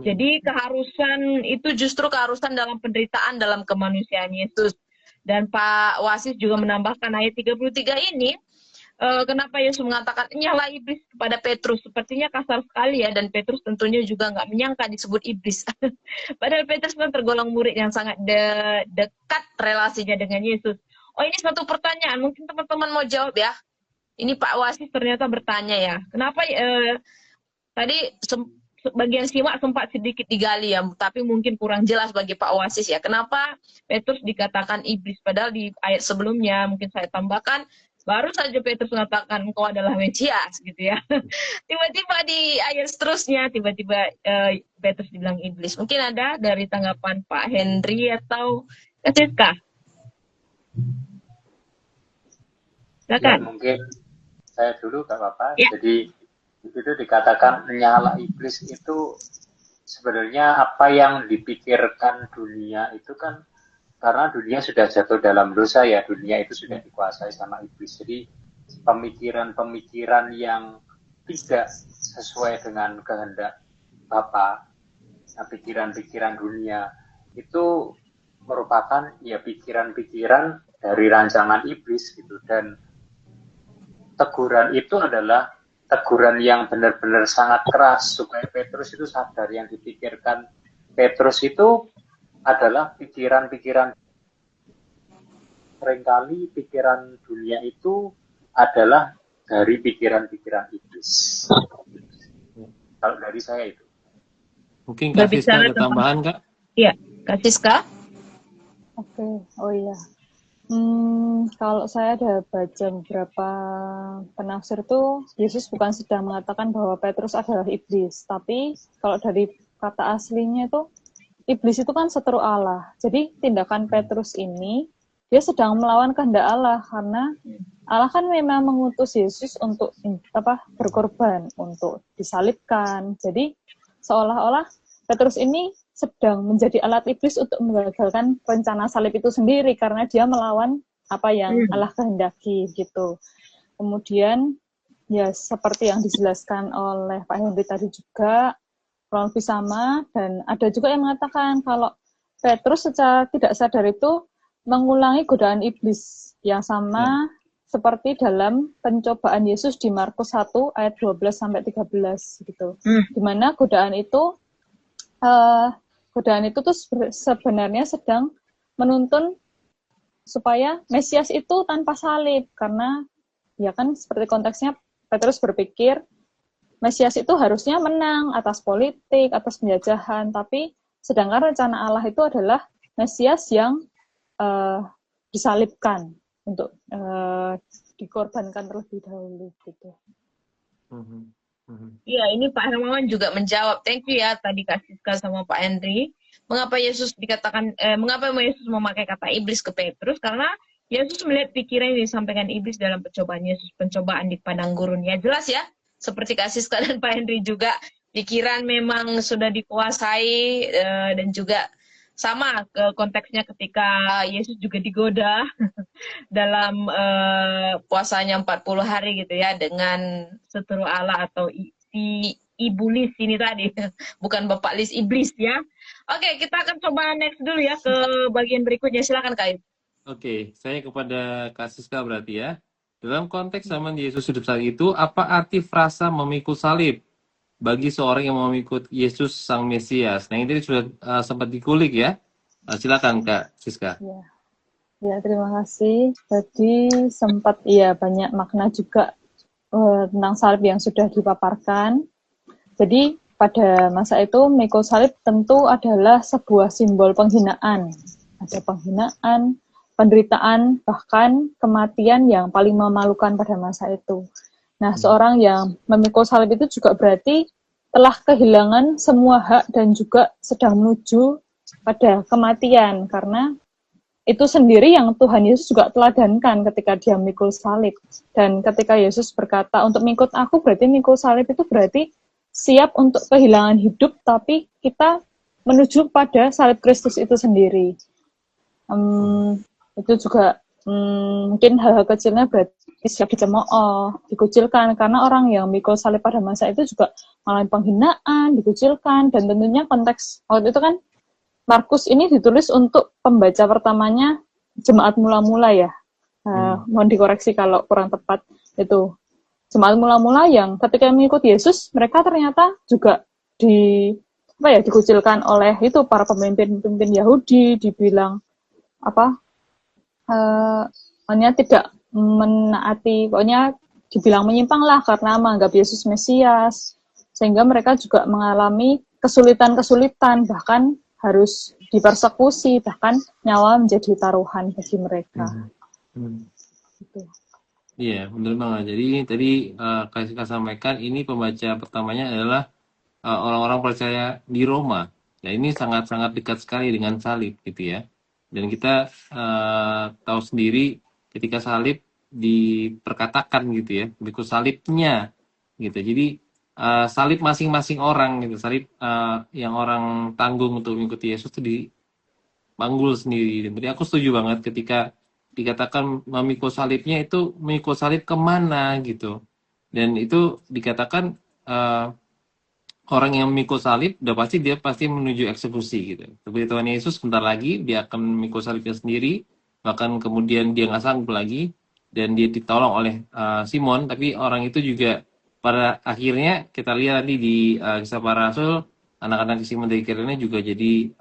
Speaker 2: Jadi keharusan itu justru keharusan dalam penderitaan, dalam kemanusiaan Yesus. Dan Pak Wasis juga menambahkan ayat 33 ini, kenapa Yesus mengatakan nyala iblis kepada Petrus, sepertinya kasar sekali ya, dan Petrus tentunya juga nggak menyangka disebut iblis. Padahal Petrus kan tergolong murid yang sangat dekat relasinya dengan Yesus. Oh, ini satu pertanyaan, mungkin teman-teman mau jawab ya. Ini Pak Wasis ternyata bertanya ya, kenapa tadi bagian simak sempat sedikit digali ya, tapi mungkin kurang jelas bagi Pak Wasis ya, kenapa Petrus dikatakan iblis, padahal di ayat sebelumnya mungkin saya tambahkan, baru saja Petrus mengatakan engkau adalah Mesias gitu ya. Tiba-tiba di ayat seterusnya tiba-tiba Petrus dibilang iblis. Mungkin ada dari tanggapan Pak Henry atau Kak Siska?
Speaker 4: Ya,
Speaker 2: Silakan.
Speaker 4: mungkin saya dulu gak apa-apa.
Speaker 2: Ya.
Speaker 4: Jadi itu dikatakan nyala iblis itu sebenarnya apa yang dipikirkan dunia itu kan karena dunia sudah jatuh dalam dosa ya, dunia itu sudah dikuasai sama iblis. Jadi pemikiran-pemikiran yang tidak sesuai dengan kehendak Bapa, nah, pikiran-pikiran dunia itu merupakan ya pikiran-pikiran dari rancangan iblis gitu, dan teguran itu adalah teguran yang benar-benar sangat keras supaya Petrus itu sadar yang dipikirkan Petrus itu adalah pikiran-pikiran, seringkali pikiran dunia itu adalah dari pikiran-pikiran iblis. Kalau dari saya itu.
Speaker 1: Mungkin Kak Siska
Speaker 2: Berbicara
Speaker 1: ada
Speaker 2: tentang,
Speaker 1: tambahan, Kak?
Speaker 2: ya, Kak Siska.
Speaker 3: Oke, oh iya. Kalau saya ada baca beberapa penafsir tuh, Yesus bukan sedang mengatakan bahwa Petrus adalah iblis, tapi kalau dari kata aslinya itu, iblis itu kan seteru Allah. Jadi tindakan Petrus ini, dia sedang melawan kehendak Allah, karena Allah kan memang mengutus Yesus untuk berkorban, untuk disalibkan. Jadi seolah-olah Petrus ini sedang menjadi alat iblis untuk menggagalkan rencana salib itu sendiri karena dia melawan apa yang Allah kehendaki gitu. Kemudian ya seperti yang dijelaskan oleh Pak Henry tadi juga kurang lebih sama, dan ada juga yang mengatakan kalau Petrus secara tidak sadar itu mengulangi godaan iblis yang sama seperti dalam pencobaan Yesus di Markus 1 ayat 12 sampai 13 gitu. Di mana godaan itu tuh sebenarnya sedang menuntun supaya Mesias itu tanpa salib, karena ya kan seperti konteksnya Petrus berpikir Mesias itu harusnya menang atas politik, atas penjajahan, tapi sedangkan rencana Allah itu adalah Mesias yang disalibkan untuk dikorbankan terlebih dahulu gitu.
Speaker 2: Iya, ini Pak Hermawan juga menjawab. Thank you ya tadi Kak Siska sama Pak Henry. Mengapa Yesus memakai kata iblis ke Petrus? Karena Yesus melihat pikiran yang disampaikan iblis dalam pencobaan di padang gurun. Ya jelas ya, seperti Kak Siska dan Pak Henry juga, pikiran memang sudah dikuasai, dan juga sama konteksnya ketika Yesus juga digoda dalam puasanya 40 hari gitu ya, dengan seteru Allah atau si ibulis ini tadi, bukan Bapak Lis, iblis ya. Oke, kita akan coba next dulu ya ke bagian berikutnya. Silakan Kak.
Speaker 1: Oke, saya kepada Kak Siska berarti ya. Dalam konteks zaman Yesus hidup saat itu, apa arti frasa memikul salib bagi seorang yang memikul Yesus Sang Mesias? Nah, ini sudah sempat dikulik ya. Silakan Kak Siska.
Speaker 3: Ya, terima kasih. Tadi sempat banyak makna juga tentang salib yang sudah dipaparkan. Jadi pada masa itu memikul salib tentu adalah sebuah simbol penghinaan. Ada penghinaan, penderitaan, bahkan kematian yang paling memalukan pada masa itu. Nah, seorang yang memikul salib itu juga berarti telah kehilangan semua hak dan juga sedang menuju pada kematian, karena itu sendiri yang Tuhan Yesus juga teladankan ketika dia memikul salib. Dan ketika Yesus berkata untuk mengikut aku, berarti memikul salib itu berarti siap untuk kehilangan hidup, tapi kita menuju pada salib Kristus itu sendiri. Itu juga mungkin hal-hal kecilnya berarti siap dicemooh, dikucilkan, karena orang yang memikul salib pada masa itu juga mengalami penghinaan, dikucilkan, dan tentunya konteks waktu itu kan Markus ini ditulis untuk pembaca pertamanya jemaat mula-mula ya. Mohon dikoreksi kalau kurang tepat itu. Jemaat mula-mula yang ketika mengikuti Yesus, mereka ternyata juga dikucilkan oleh itu para pemimpin Yahudi, dibilang hanya tidak menaati, pokoknya dibilang menyimpang lah karena menganggap Yesus Mesias, sehingga mereka juga mengalami kesulitan-kesulitan, bahkan harus dipersekusi, bahkan nyawa menjadi taruhan bagi mereka.
Speaker 1: Iya, benar banget. Jadi tadi Kak sampaikan ini pembaca pertamanya adalah orang-orang percaya di Roma. Nah, ini sangat-sangat dekat sekali dengan salib gitu ya. Dan kita tahu sendiri ketika salib diperkatakan gitu ya, mikul salibnya gitu. Jadi salib masing-masing orang gitu, salib yang orang tanggung untuk mengikuti Yesus itu dipanggul sendiri. Jadi aku setuju banget ketika dikatakan memikul salibnya itu memikul salib kemana gitu. Dan itu dikatakan orang yang memikul salib udah pasti dia pasti menuju eksekusi gitu. Seperti Tuhan Yesus sebentar lagi dia akan memikul salibnya sendiri, bahkan kemudian dia nggak sanggup lagi dan dia ditolong oleh Simon. Tapi orang itu juga pada akhirnya kita lihat tadi di Kisah Para Rasul, anak-anak Simon dari Kirene juga jadi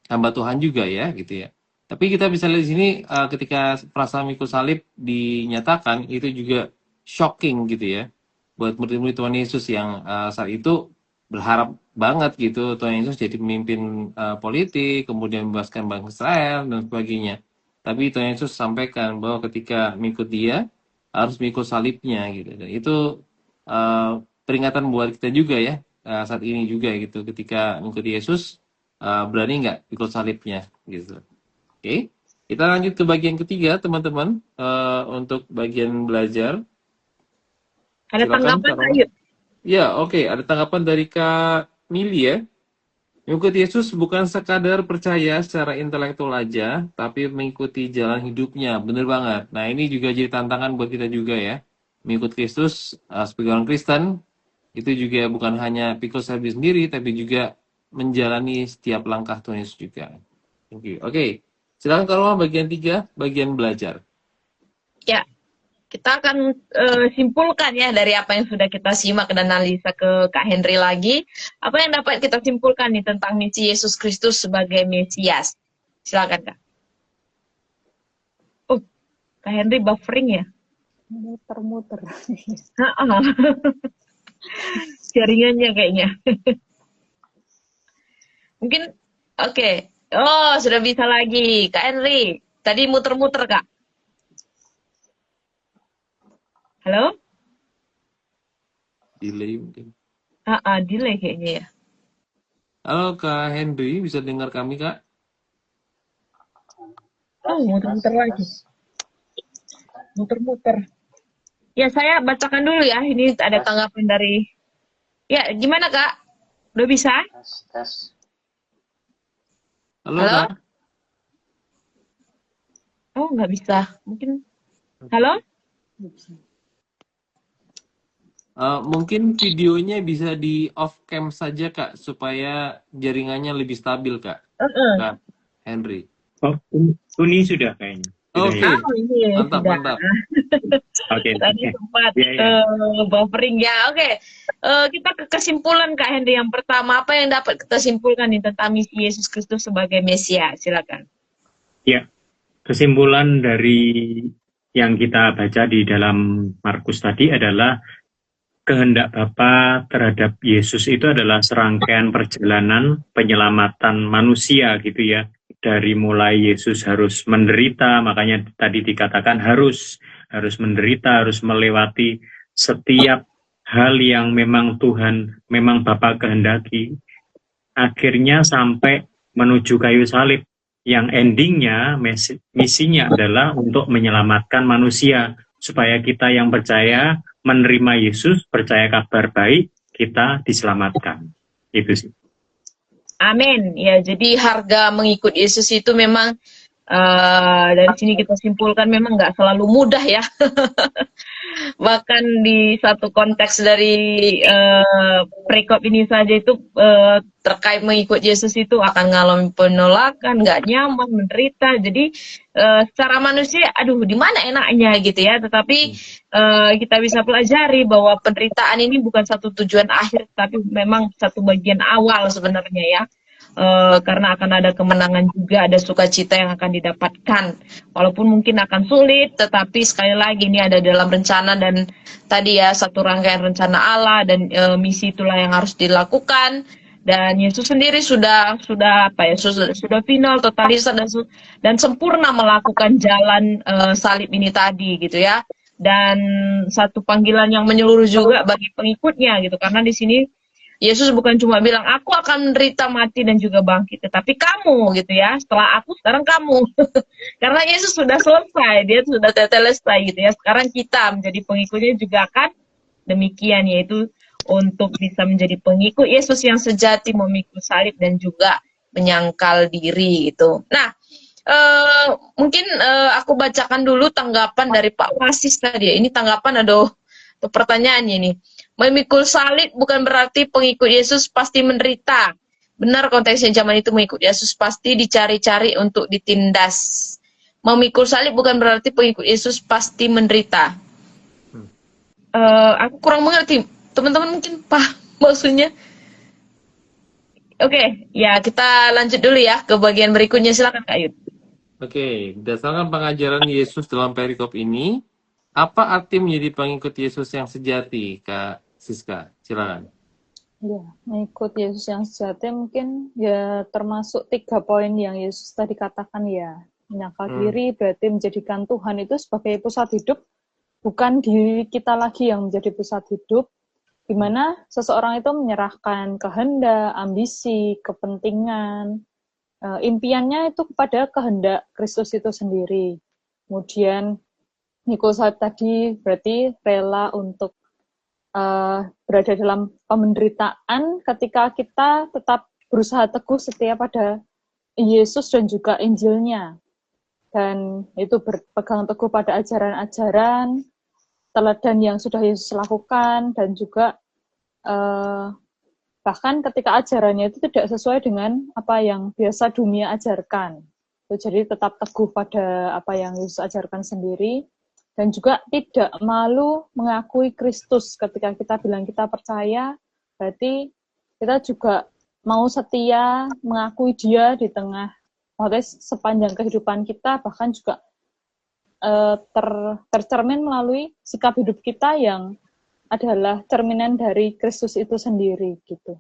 Speaker 1: hamba Tuhan juga ya gitu ya. Tapi kita bisa lihat di sini ketika perasaan mikul salib dinyatakan itu juga shocking gitu ya buat murid-murid Tuhan Yesus yang saat itu berharap banget gitu Tuhan Yesus jadi pemimpin politik, kemudian membebaskan bangsa Israel dan sebagainya. Tapi Tuhan Yesus sampaikan bahwa ketika mengikut dia harus mengikut salibnya gitu. Dan itu peringatan buat kita juga ya saat ini juga gitu. Ketika mengikuti Yesus berani nggak ikut salibnya gitu. Oke, kita lanjut ke bagian ketiga teman-teman untuk bagian belajar.
Speaker 2: Ada
Speaker 1: Silakan,
Speaker 2: tanggapan
Speaker 1: Kak
Speaker 2: Kak
Speaker 1: Roma.
Speaker 2: Yud?
Speaker 1: Ya, oke. Ada tanggapan dari Kak Mili ya. Mengikuti Yesus bukan sekadar percaya secara intelektual aja, tapi mengikuti jalan hidupnya. Bener banget. Nah, ini juga jadi tantangan buat kita juga ya. Mengikuti Kristus sebagai orang Kristen, itu juga bukan hanya pikul salib sendiri, tapi juga menjalani setiap langkah Tuhan Yesus juga. Oke. Silakan Kak Roma bagian 3, bagian belajar.
Speaker 2: Ya, kita akan simpulkan ya dari apa yang sudah kita simak dan analisa ke Kak Henry lagi. Apa yang dapat kita simpulkan nih tentang misi Yesus Kristus sebagai Mesias? Silakan Kak. Oh, Kak Henry buffering ya?
Speaker 3: Muter-muter.
Speaker 2: Jaringannya kayaknya. Mungkin, oke. Oh, sudah bisa lagi. Kak Henry, tadi muter-muter Kak. Halo?
Speaker 1: Delay mungkin.
Speaker 2: Delay kayaknya ya.
Speaker 1: Halo Kak Henry, bisa dengar kami Kak?
Speaker 2: Oh, muter-muter lagi. Muter-muter. Ya, saya bacakan dulu ya. Ini ada tanggapan dari... Ya, gimana Kak? Udah bisa?
Speaker 4: Tes.
Speaker 1: Halo
Speaker 2: Halo?
Speaker 1: Kak.
Speaker 2: Oh, nggak bisa. Mungkin... Halo?
Speaker 1: Mungkin videonya bisa di off cam saja Kak, supaya jaringannya lebih stabil Kak. Kak Henry.
Speaker 5: Oh, ini sudah kayaknya.
Speaker 1: Oke.
Speaker 2: Oh, ini
Speaker 1: Mantap,
Speaker 2: sudah.
Speaker 1: mantap.
Speaker 5: Oke.
Speaker 2: Tadi sempat buffering ya. Oke. Kita ke kesimpulan Kak Henry. Yang pertama, apa yang dapat kita simpulkan nih tentang misi Yesus Kristus sebagai Mesias? Silakan.
Speaker 5: Ya, kesimpulan dari yang kita baca di dalam Markus tadi adalah kehendak Bapa terhadap Yesus itu adalah serangkaian perjalanan penyelamatan manusia gitu ya. Dari mulai Yesus harus menderita, makanya tadi dikatakan harus menderita, harus melewati setiap hal yang memang Tuhan, memang Bapa kehendaki. Akhirnya sampai menuju kayu salib yang endingnya misinya adalah untuk menyelamatkan manusia supaya kita yang percaya menerima Yesus, percaya kabar baik, kita diselamatkan. Itu sih.
Speaker 2: Amin. Ya, jadi harga mengikut Yesus itu memang dari sini kita simpulkan memang nggak selalu mudah ya. Bahkan di satu konteks dari perikop ini saja itu terkait mengikut Yesus itu akan mengalami penolakan, nggak nyaman, menderita. Jadi secara manusia, aduh di mana enaknya gitu ya. Tetapi kita bisa pelajari bahwa penderitaan ini bukan satu tujuan akhir, tapi memang satu bagian awal sebenarnya ya. Karena akan ada kemenangan juga, ada sukacita yang akan didapatkan. Walaupun mungkin akan sulit, tetapi sekali lagi ini ada dalam rencana dan tadi ya satu rangkaian rencana Allah dan misi itulah yang harus dilakukan. Dan Yesus sendiri sudah final, totalis dan sempurna melakukan jalan salib ini tadi gitu ya. Dan satu panggilan yang menyeluruh juga bagi pengikutnya gitu, karena di sini Yesus bukan cuma bilang, aku akan menderita, mati, dan juga bangkit. Tetapi kamu gitu ya, setelah aku, sekarang kamu. Karena Yesus sudah selesai, dia sudah tetelestai gitu ya. Sekarang kita menjadi pengikutnya juga akan demikian, yaitu untuk bisa menjadi pengikut Yesus yang sejati, memikul salib dan juga menyangkal diri gitu. Nah, mungkin aku bacakan dulu tanggapan dari Pak Wasis tadi. Ini tanggapan ada pertanyaannya nih. Memikul salib bukan berarti pengikut Yesus pasti menderita. Benar konteksnya zaman itu mengikut Yesus pasti dicari-cari untuk ditindas. Memikul salib bukan berarti pengikut Yesus pasti menderita. Aku kurang mengerti. Teman-teman mungkin paham maksudnya. Oke, ya kita lanjut dulu ya ke bagian berikutnya. Silakan Kak Yud.
Speaker 1: Oke, berdasarkan pengajaran Yesus dalam perikop ini, apa arti menjadi pengikut Yesus yang sejati, Kak Siska? Silakan.
Speaker 3: Ya, mengikut Yesus yang sejati mungkin ya termasuk 3 poin yang Yesus tadi katakan ya. Menyangkal diri berarti menjadikan Tuhan itu sebagai pusat hidup, bukan diri kita lagi yang menjadi pusat hidup, di mana seseorang itu menyerahkan kehendak, ambisi, kepentingan, impiannya itu kepada kehendak Kristus itu sendiri. Kemudian mikul salib tadi berarti rela untuk berada dalam penderitaan ketika kita tetap berusaha teguh setia pada Yesus dan juga Injilnya. Dan itu berpegang teguh pada ajaran-ajaran, teladan yang sudah Yesus lakukan, dan juga bahkan ketika ajarannya itu tidak sesuai dengan apa yang biasa dunia ajarkan. Jadi tetap teguh pada apa yang Yesus ajarkan sendiri, dan juga tidak malu mengakui Kristus. Ketika kita bilang kita percaya, berarti kita juga mau setia mengakui Dia di tengah sepanjang kehidupan kita, bahkan juga tercermin melalui sikap hidup kita yang adalah cerminan dari Kristus itu sendiri gitu.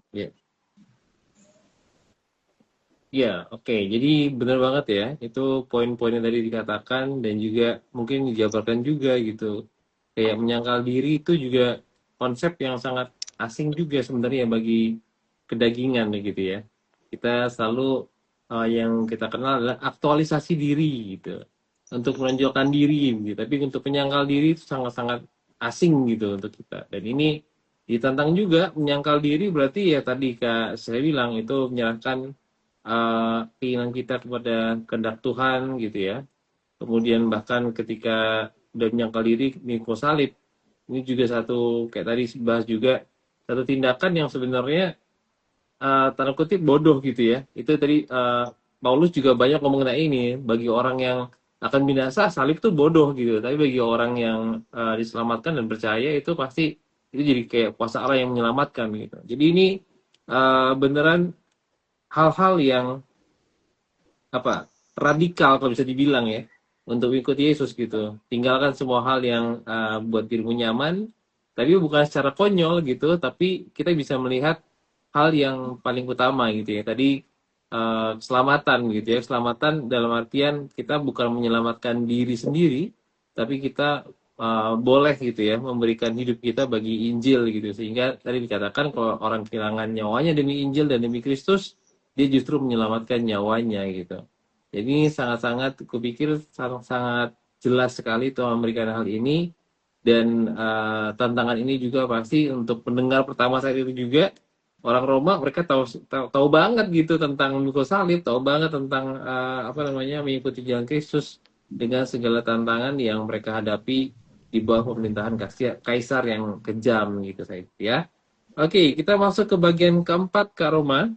Speaker 1: Ya, oke. Jadi benar banget ya. Itu poin-poin yang tadi dikatakan dan juga mungkin dijabarkan juga gitu. Kayak menyangkal diri itu juga konsep yang sangat asing juga sebenarnya bagi kedagingan gitu ya. Kita selalu yang kita kenal adalah aktualisasi diri gitu. Untuk menonjolkan diri gitu. Tapi untuk menyangkal diri itu sangat-sangat asing gitu untuk kita. Dan ini ditantang juga, menyangkal diri berarti ya tadi Kak saya bilang itu menyerahkan keinginan kita kepada kehendak Tuhan gitu ya. Kemudian bahkan ketika udah menyangkal diri mikul salib, ini juga satu kayak tadi bahas juga satu tindakan yang sebenarnya tanda kutip bodoh gitu ya. Itu tadi Paulus juga banyak ngomong mengenai ini. Bagi orang yang akan binasa, salib itu bodoh gitu. Tapi bagi orang yang diselamatkan dan percaya itu pasti itu jadi kayak kuasa Allah yang menyelamatkan gitu. Jadi ini beneran hal-hal yang radikal kalau bisa dibilang ya untuk mengikuti Yesus gitu. Tinggalkan semua hal yang buat dirimu nyaman, tapi bukan secara konyol gitu, tapi kita bisa melihat hal yang paling utama gitu ya. Tadi keselamatan gitu ya. Keselamatan dalam artian kita bukan menyelamatkan diri sendiri, tapi kita boleh gitu ya memberikan hidup kita bagi Injil gitu. Sehingga tadi dikatakan kalau orang kehilangan nyawanya demi Injil dan demi Kristus, dia justru menyelamatkan nyawanya gitu. Jadi sangat-sangat kupikir sangat jelas sekali Tuhan memberikan hal ini. Dan tantangan ini juga pasti untuk pendengar pertama saat itu juga orang Roma, mereka tahu banget gitu tentang mikul salib, tahu banget tentang mengikuti jalan Kristus dengan segala tantangan yang mereka hadapi di bawah pemerintahan kaisar yang kejam gitu saya ya. Oke, kita masuk ke bagian keempat Kak Roma.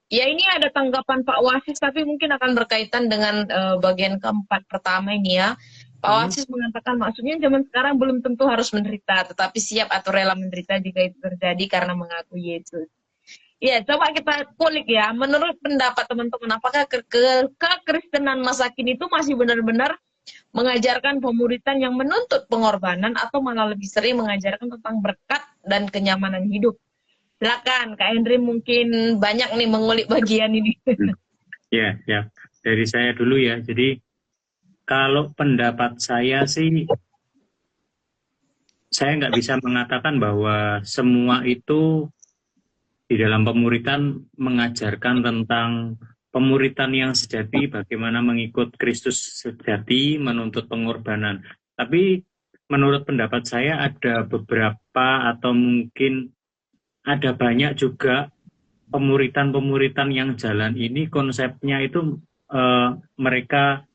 Speaker 2: Ya, ini ada tanggapan Pak Wasis, tapi mungkin akan berkaitan dengan bagian keempat pertama ini ya. Pak Wasis mengatakan maksudnya zaman sekarang belum tentu harus menderita, tetapi siap atau rela menderita jika itu terjadi karena mengakui Yesus. Ya, coba kita kulik ya. Menurut pendapat teman-teman, apakah kekristenan masa kini itu masih benar-benar mengajarkan pemuritan yang menuntut pengorbanan atau malah lebih sering mengajarkan tentang berkat dan kenyamanan hidup? Silakan, Kak Henry mungkin banyak nih mengulik bagian ini.
Speaker 5: Ya. Dari saya dulu ya. Jadi kalau pendapat saya sih, saya nggak bisa mengatakan bahwa semua itu di dalam pemuritan mengajarkan tentang pemuritan yang sejati, bagaimana mengikut Kristus sejati, menuntut pengorbanan. Tapi menurut pendapat saya ada beberapa atau mungkin ada banyak juga pemuritan-pemuritan yang jalan ini konsepnya itu mereka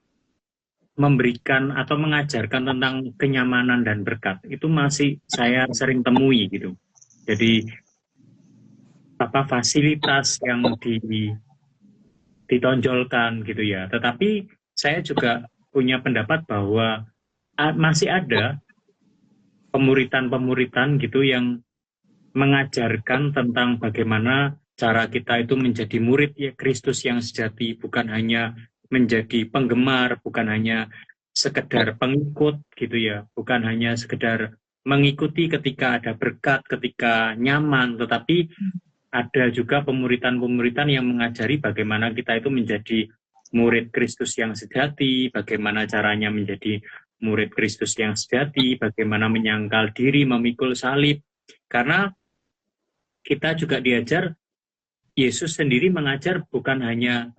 Speaker 5: memberikan atau mengajarkan tentang kenyamanan dan berkat. Itu masih saya sering temui gitu. Jadi fasilitas yang ditonjolkan gitu ya. Tetapi saya juga punya pendapat bahwa masih ada pemuritan-pemuritan gitu yang mengajarkan tentang bagaimana cara kita itu menjadi murid ya Kristus yang sejati, bukan hanya menjadi penggemar, bukan hanya sekedar pengikut gitu ya, bukan hanya sekedar mengikuti ketika ada berkat, ketika nyaman, tetapi ada juga pemuritan-pemuritan yang mengajari bagaimana kita itu menjadi murid Kristus yang sejati, bagaimana caranya menjadi murid Kristus yang sejati, bagaimana menyangkal diri, memikul salib. Karena kita juga diajar, Yesus sendiri mengajar bukan hanya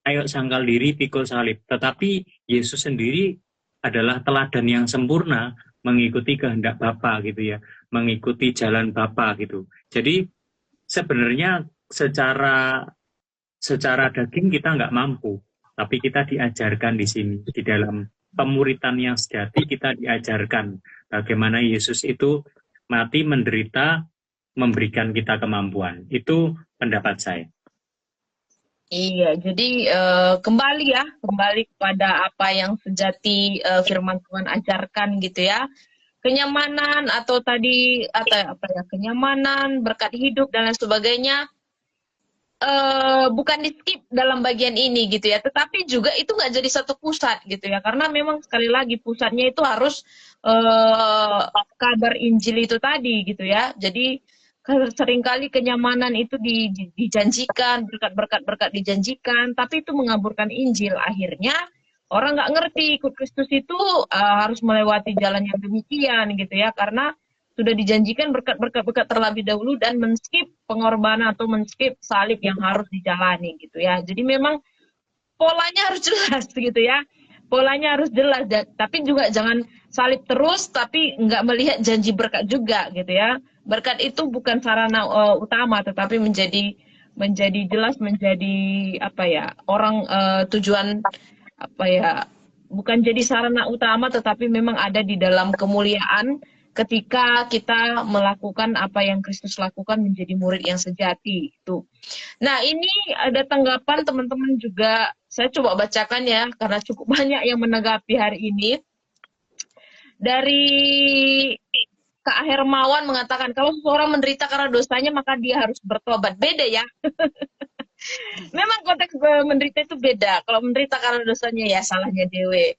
Speaker 5: ayo sangkal diri, pikul salib, tetapi Yesus sendiri adalah teladan yang sempurna mengikuti kehendak Bapa gitu ya, mengikuti jalan Bapa gitu. Jadi sebenarnya secara daging kita nggak mampu, tapi kita diajarkan di sini, di dalam pemuritan yang sejati kita diajarkan bagaimana Yesus itu mati, menderita, memberikan kita kemampuan. Itu pendapat saya.
Speaker 2: Iya, jadi kembali kepada apa yang sejati firman Tuhan ajarkan gitu ya. Kenyamanan atau tadi kenyamanan, berkat hidup dan lain sebagainya bukan di skip dalam bagian ini gitu ya, tetapi juga itu nggak jadi satu pusat gitu ya, karena memang sekali lagi pusatnya itu harus kabar Injil itu tadi gitu ya. Jadi seringkali kenyamanan itu dijanjikan, berkat dijanjikan, tapi itu mengaburkan Injil. Akhirnya orang nggak ngerti ikut Kristus itu harus melewati jalan yang demikian gitu ya, karena sudah dijanjikan berkat terlebih dahulu dan men-skip pengorbanan atau men-skip salib yang harus dijalani gitu ya. Jadi memang polanya harus jelas gitu ya. Polanya harus jelas, tapi juga jangan salib terus tapi nggak melihat janji berkat juga gitu ya. Berkat itu bukan sarana utama, tetapi menjadi jelas, menjadi orang tujuan bukan jadi sarana utama, tetapi memang ada di dalam kemuliaan ketika kita melakukan apa yang Kristus lakukan, menjadi murid yang sejati itu. Nah, ini ada tanggapan teman-teman juga, saya coba bacakan ya, karena cukup banyak yang menanggapi hari ini. Dari Kak Hermawan mengatakan, kalau seseorang menderita karena dosanya, maka dia harus bertobat. Beda ya. Memang konteks menderita itu beda. Kalau menderita karena dosanya, ya salahnya dewe.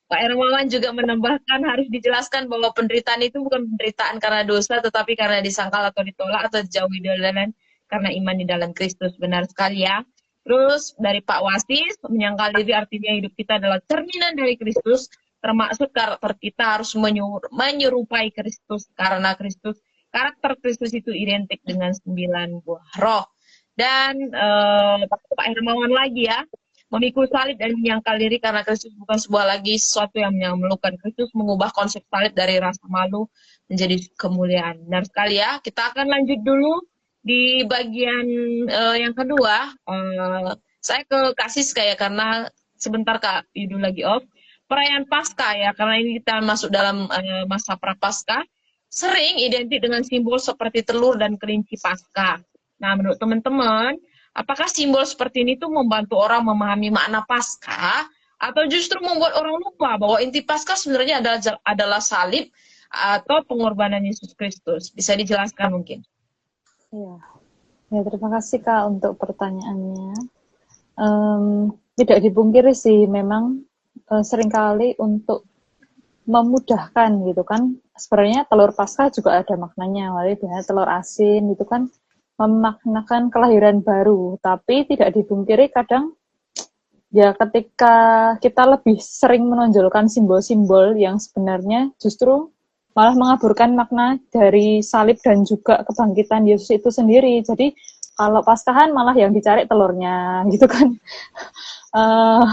Speaker 2: Pak Hermawan juga menambahkan harus dijelaskan bahwa penderitaan itu bukan penderitaan karena dosa, tetapi karena disangkal atau ditolak atau dijauhi dari karena iman di dalam Kristus. Benar sekali ya. Terus dari Pak Wasis, menyangkal diri artinya hidup kita adalah cerminan dari Kristus, termasuk karakter kita harus menyerupai Kristus, karena karakter Kristus itu identik dengan 9 buah roh. Dan Pak Hermawan lagi ya, memikul salib dan menyangkal diri karena Kristus bukan sesuatu yang melukan. Kristus mengubah konsep salib dari rasa malu menjadi kemuliaan. Benar sekali ya. Kita akan lanjut dulu di bagian yang kedua. Saya ke Kak Siska ya, karena sebentar Kak Yudu lagi off. Perayaan Paskah ya, karena ini kita masuk dalam masa Prapaskah, sering identik dengan simbol seperti telur dan kelinci Paskah. Nah, menurut teman-teman, apakah simbol seperti ini tuh membantu orang memahami makna Paskah, atau justru membuat orang lupa bahwa inti Paskah sebenarnya adalah salib atau pengorbanan Yesus Kristus? Bisa dijelaskan mungkin?
Speaker 3: Ya, terima kasih Kak untuk pertanyaannya. Tidak dipungkiri sih, memang seringkali untuk memudahkan gitu kan, sebenarnya telur Paskah juga ada maknanya, biasanya telur asin itu kan memaknakan kelahiran baru, tapi tidak dipungkiri kadang ya ketika kita lebih sering menonjolkan simbol-simbol yang sebenarnya justru malah mengaburkan makna dari salib dan juga kebangkitan Yesus itu sendiri. Jadi kalau Paskahan malah yang dicari telurnya gitu kan. Eh,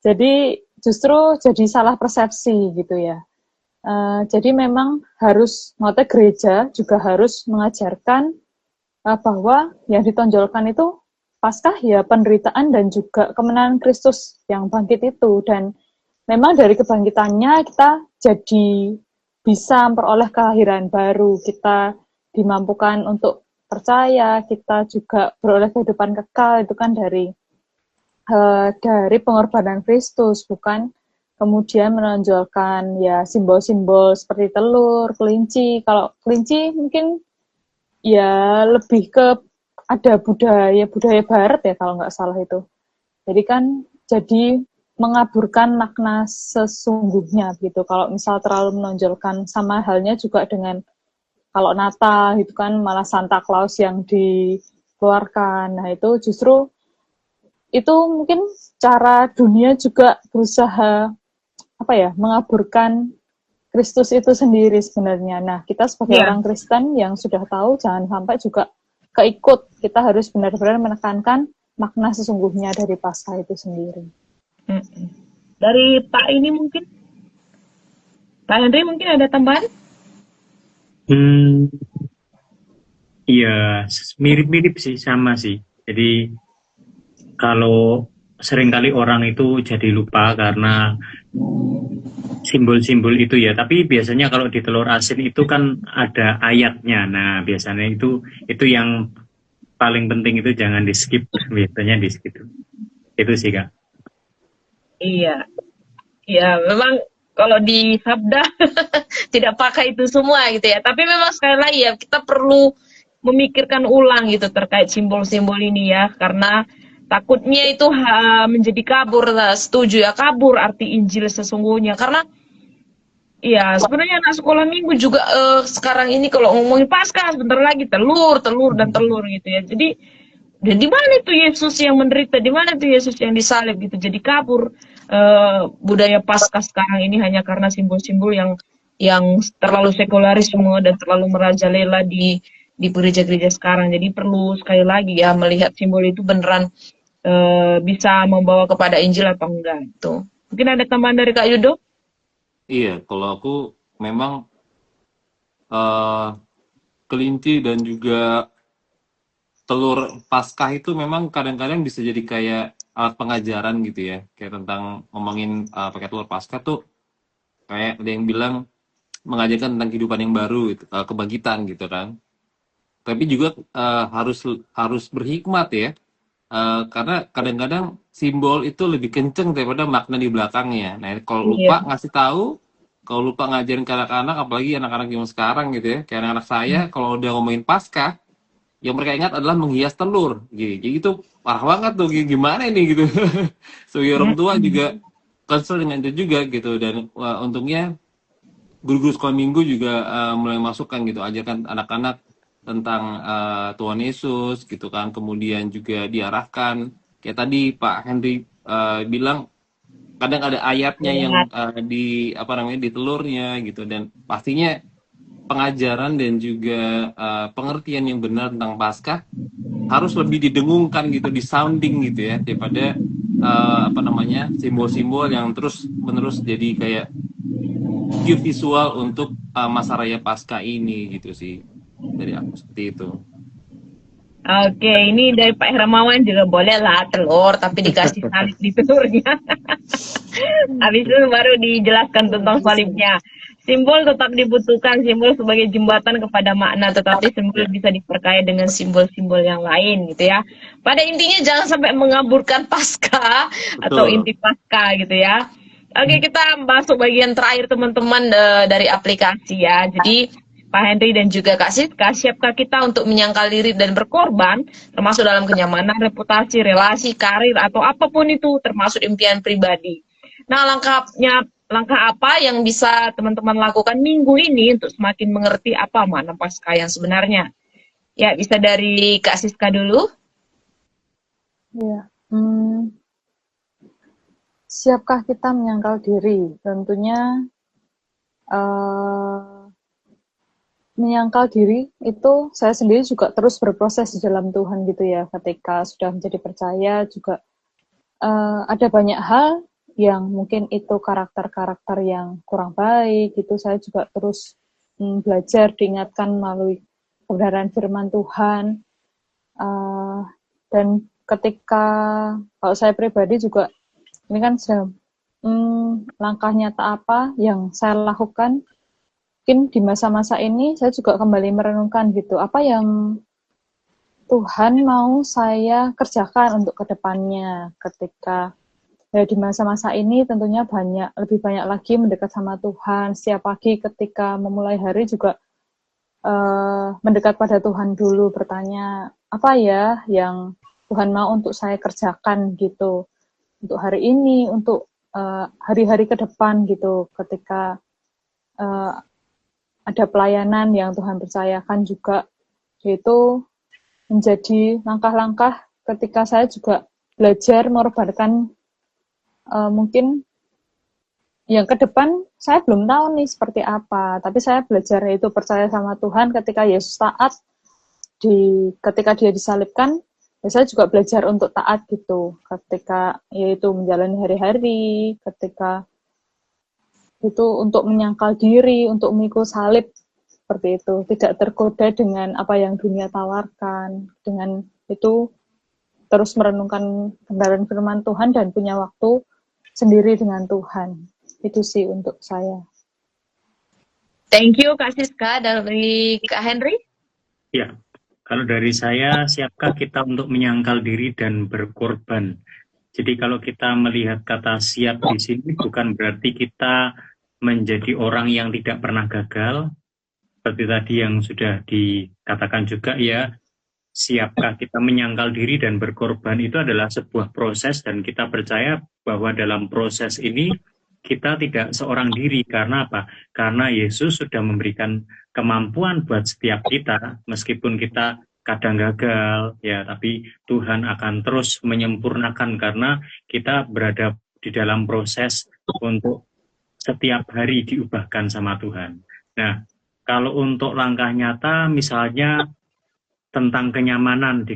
Speaker 3: jadi justru jadi salah persepsi gitu ya. Jadi memang harus, maksudnya gereja juga harus mengajarkan bahwa yang ditonjolkan itu Paskah ya penderitaan dan juga kemenangan Kristus yang bangkit itu. Dan memang dari kebangkitannya kita jadi bisa memperoleh kelahiran baru, kita dimampukan untuk percaya, kita juga beroleh kehidupan kekal, itu kan dari pengorbanan Kristus, bukan kemudian menonjolkan ya simbol-simbol seperti telur, kelinci. Kalau kelinci mungkin ya lebih ke ada budaya barat ya kalau nggak salah itu. Jadi kan jadi mengaburkan makna sesungguhnya gitu. Kalau misal terlalu menonjolkan, sama halnya juga dengan kalau Natal gitu kan malah Santa Claus yang dikeluarkan. Nah itu justru itu mungkin cara dunia juga berusaha apa ya mengaburkan Kristus itu sendiri sebenarnya. Nah, kita sebagai
Speaker 2: Iya.
Speaker 3: orang Kristen yang sudah tahu, jangan sampai juga keikut. Kita harus benar-benar menekankan makna sesungguhnya dari Paskah itu sendiri.
Speaker 2: Dari Pak ini mungkin, Pak Henry mungkin ada tambahan?
Speaker 5: Iya, mirip-mirip sih, sama sih. Jadi kalau seringkali orang itu jadi lupa karena simbol-simbol itu ya. Tapi biasanya kalau di telur asin itu kan ada ayatnya. Nah, biasanya itu yang paling penting, itu jangan di skip, biasanya di skip. Itu sih Kak.
Speaker 2: Iya, ya memang kalau di sabda tidak pakai itu semua gitu ya. Tapi memang sekali lagi ya kita perlu memikirkan ulang gitu terkait simbol-simbol ini ya, karena takutnya itu menjadi kabur. Setuju ya, kabur arti Injil sesungguhnya. Karena ya sebenarnya anak sekolah minggu juga sekarang ini kalau ngomongin Paskah sebentar lagi telur, telur dan telur gitu ya. Jadi dan di mana itu Yesus yang menderita? Di mana itu Yesus yang disalib gitu? Jadi kabur budaya Paskah sekarang ini hanya karena simbol-simbol yang terlalu sekularisme dan terlalu merajalela di gereja-gereja sekarang. Jadi perlu sekali lagi ya melihat simbol itu beneran bisa membawa kepada Injil atau enggak itu. Mungkin ada tambahan dari Kak Yudo?
Speaker 1: Iya, kalau aku memang eh, kelinci dan juga telur Paskah itu memang kadang-kadang bisa jadi kayak alat pengajaran gitu ya, kayak tentang ngomongin pakai telur Paskah tuh kayak ada yang bilang mengajarkan tentang kehidupan yang baru gitu, kebangkitan gitu kan. Tapi juga harus harus berhikmat ya. Karena kadang-kadang simbol itu lebih kenceng daripada makna di belakangnya. Nah, kalau
Speaker 2: Iya.
Speaker 1: lupa ngasih tahu, kalau lupa ngajarin ke anak-anak, apalagi anak-anak yang sekarang gitu ya, kayak anak-anak saya, kalau udah ngomongin Paskah, yang mereka ingat adalah menghias telur. Jadi itu parah banget tuh, gimana ini gitu. Sebagai orang tua juga concern dengan itu juga gitu. Dan untungnya guru-guru sekolah minggu juga mulai masukkan gitu, ajarkan anak-anak tentang Tuhan Yesus gitu kan, kemudian juga diarahkan kayak tadi Pak Henry bilang kadang ada ayatnya yang di apa namanya di telurnya gitu, dan pastinya pengajaran dan juga pengertian yang benar tentang Paskah harus lebih didengungkan gitu, di sounding gitu ya, daripada apa namanya simbol-simbol yang terus menerus jadi kayak cue visual untuk masa raya Paskah ini gitu sih, dari aku seperti itu.
Speaker 2: Oke, ini dari Pak Hermawan juga boleh lah telur, tapi dikasih salib di telurnya. Habis itu baru dijelaskan tentang salibnya. Simbol tetap dibutuhkan, simbol sebagai jembatan kepada makna, tetapi simbol
Speaker 1: Ya,
Speaker 2: bisa diperkaya dengan simbol-simbol yang lain gitu ya. Pada intinya jangan sampai mengaburkan pasca atau
Speaker 1: betul.
Speaker 2: inti pasca gitu ya. Oke, kita masuk bagian terakhir teman-teman dari aplikasi ya. Jadi Pak Henry dan juga Kak Siska, siapkah kita untuk menyangkal diri dan berkorban, termasuk dalam kenyamanan, reputasi, relasi, karir, atau apapun itu, termasuk impian pribadi. Nah, langkah apa yang bisa teman-teman lakukan minggu ini untuk semakin mengerti apa makna Paskah yang sebenarnya? Ya, bisa dari Kak Siska dulu.
Speaker 3: Ya. Siapkah kita menyangkal diri? Tentunya menyangkal diri itu saya sendiri juga terus berproses di dalam Tuhan gitu ya. Ketika sudah menjadi percaya juga ada banyak hal yang mungkin itu karakter-karakter yang kurang baik gitu. Saya juga terus belajar diingatkan melalui kebenaran firman Tuhan. Dan ketika kalau saya pribadi juga ini kan sedang langkah nyata apa yang saya lakukan. Mungkin di masa-masa ini saya juga kembali merenungkan gitu, apa yang Tuhan mau saya kerjakan untuk kedepannya ketika ya di masa-masa ini tentunya lebih banyak lagi mendekat sama Tuhan. Setiap pagi ketika memulai hari juga mendekat pada Tuhan dulu, bertanya apa ya yang Tuhan mau untuk saya kerjakan gitu untuk hari ini, untuk hari-hari ke depan gitu, ketika ada pelayanan yang Tuhan percayakan juga, yaitu menjadi langkah-langkah ketika saya juga belajar mengorbankan mungkin yang ke depan saya belum tahu nih seperti apa, tapi saya belajar yaitu percaya sama Tuhan ketika Yesus taat ketika dia disalibkan, ya saya juga belajar untuk taat gitu, ketika yaitu menjalani hari-hari, ketika itu untuk menyangkal diri, untuk memikul salib, seperti itu. Tidak tergoda dengan apa yang dunia tawarkan. Dengan itu terus merenungkan kebenaran firman Tuhan dan punya waktu sendiri dengan Tuhan. Itu sih untuk saya.
Speaker 2: Thank you Kak Siska. Dari Kak Henry?
Speaker 5: Ya, kalau dari saya, siapkah kita untuk menyangkal diri dan berkorban? Jadi kalau kita melihat kata siap di sini bukan berarti kita menjadi orang yang tidak pernah gagal. Seperti tadi yang sudah dikatakan juga ya, siapkah kita menyangkal diri dan berkorban itu adalah sebuah proses, dan kita percaya bahwa dalam proses ini kita tidak seorang diri. Karena apa? Karena Yesus sudah memberikan kemampuan buat setiap kita, meskipun kita kadang gagal ya, tapi Tuhan akan terus menyempurnakan karena kita berada di dalam proses untuk setiap hari diubahkan sama Tuhan. Nah, kalau untuk langkah nyata misalnya tentang kenyamanan,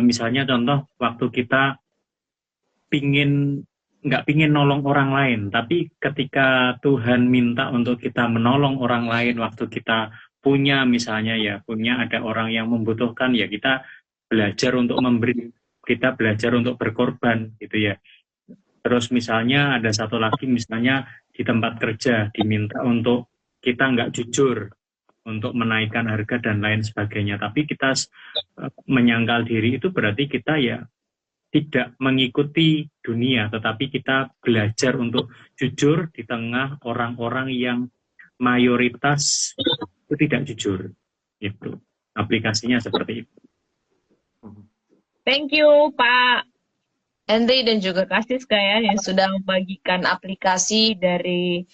Speaker 5: misalnya contoh waktu kita nggak pingin nolong orang lain, tapi ketika Tuhan minta untuk kita menolong orang lain, waktu kita punya misalnya ya, ada orang yang membutuhkan ya, kita belajar untuk memberi, kita belajar untuk berkorban gitu ya. Terus misalnya ada satu lagi, misalnya di tempat kerja diminta untuk kita nggak jujur, untuk menaikkan harga dan lain sebagainya, tapi kita menyangkal diri, itu berarti kita ya tidak mengikuti dunia, tetapi kita belajar untuk jujur di tengah orang-orang yang mayoritas itu tidak jujur. Itu aplikasinya seperti itu.
Speaker 2: Thank you Pak Henry dan juga Kak Siska ya, yang sudah membagikan aplikasi dari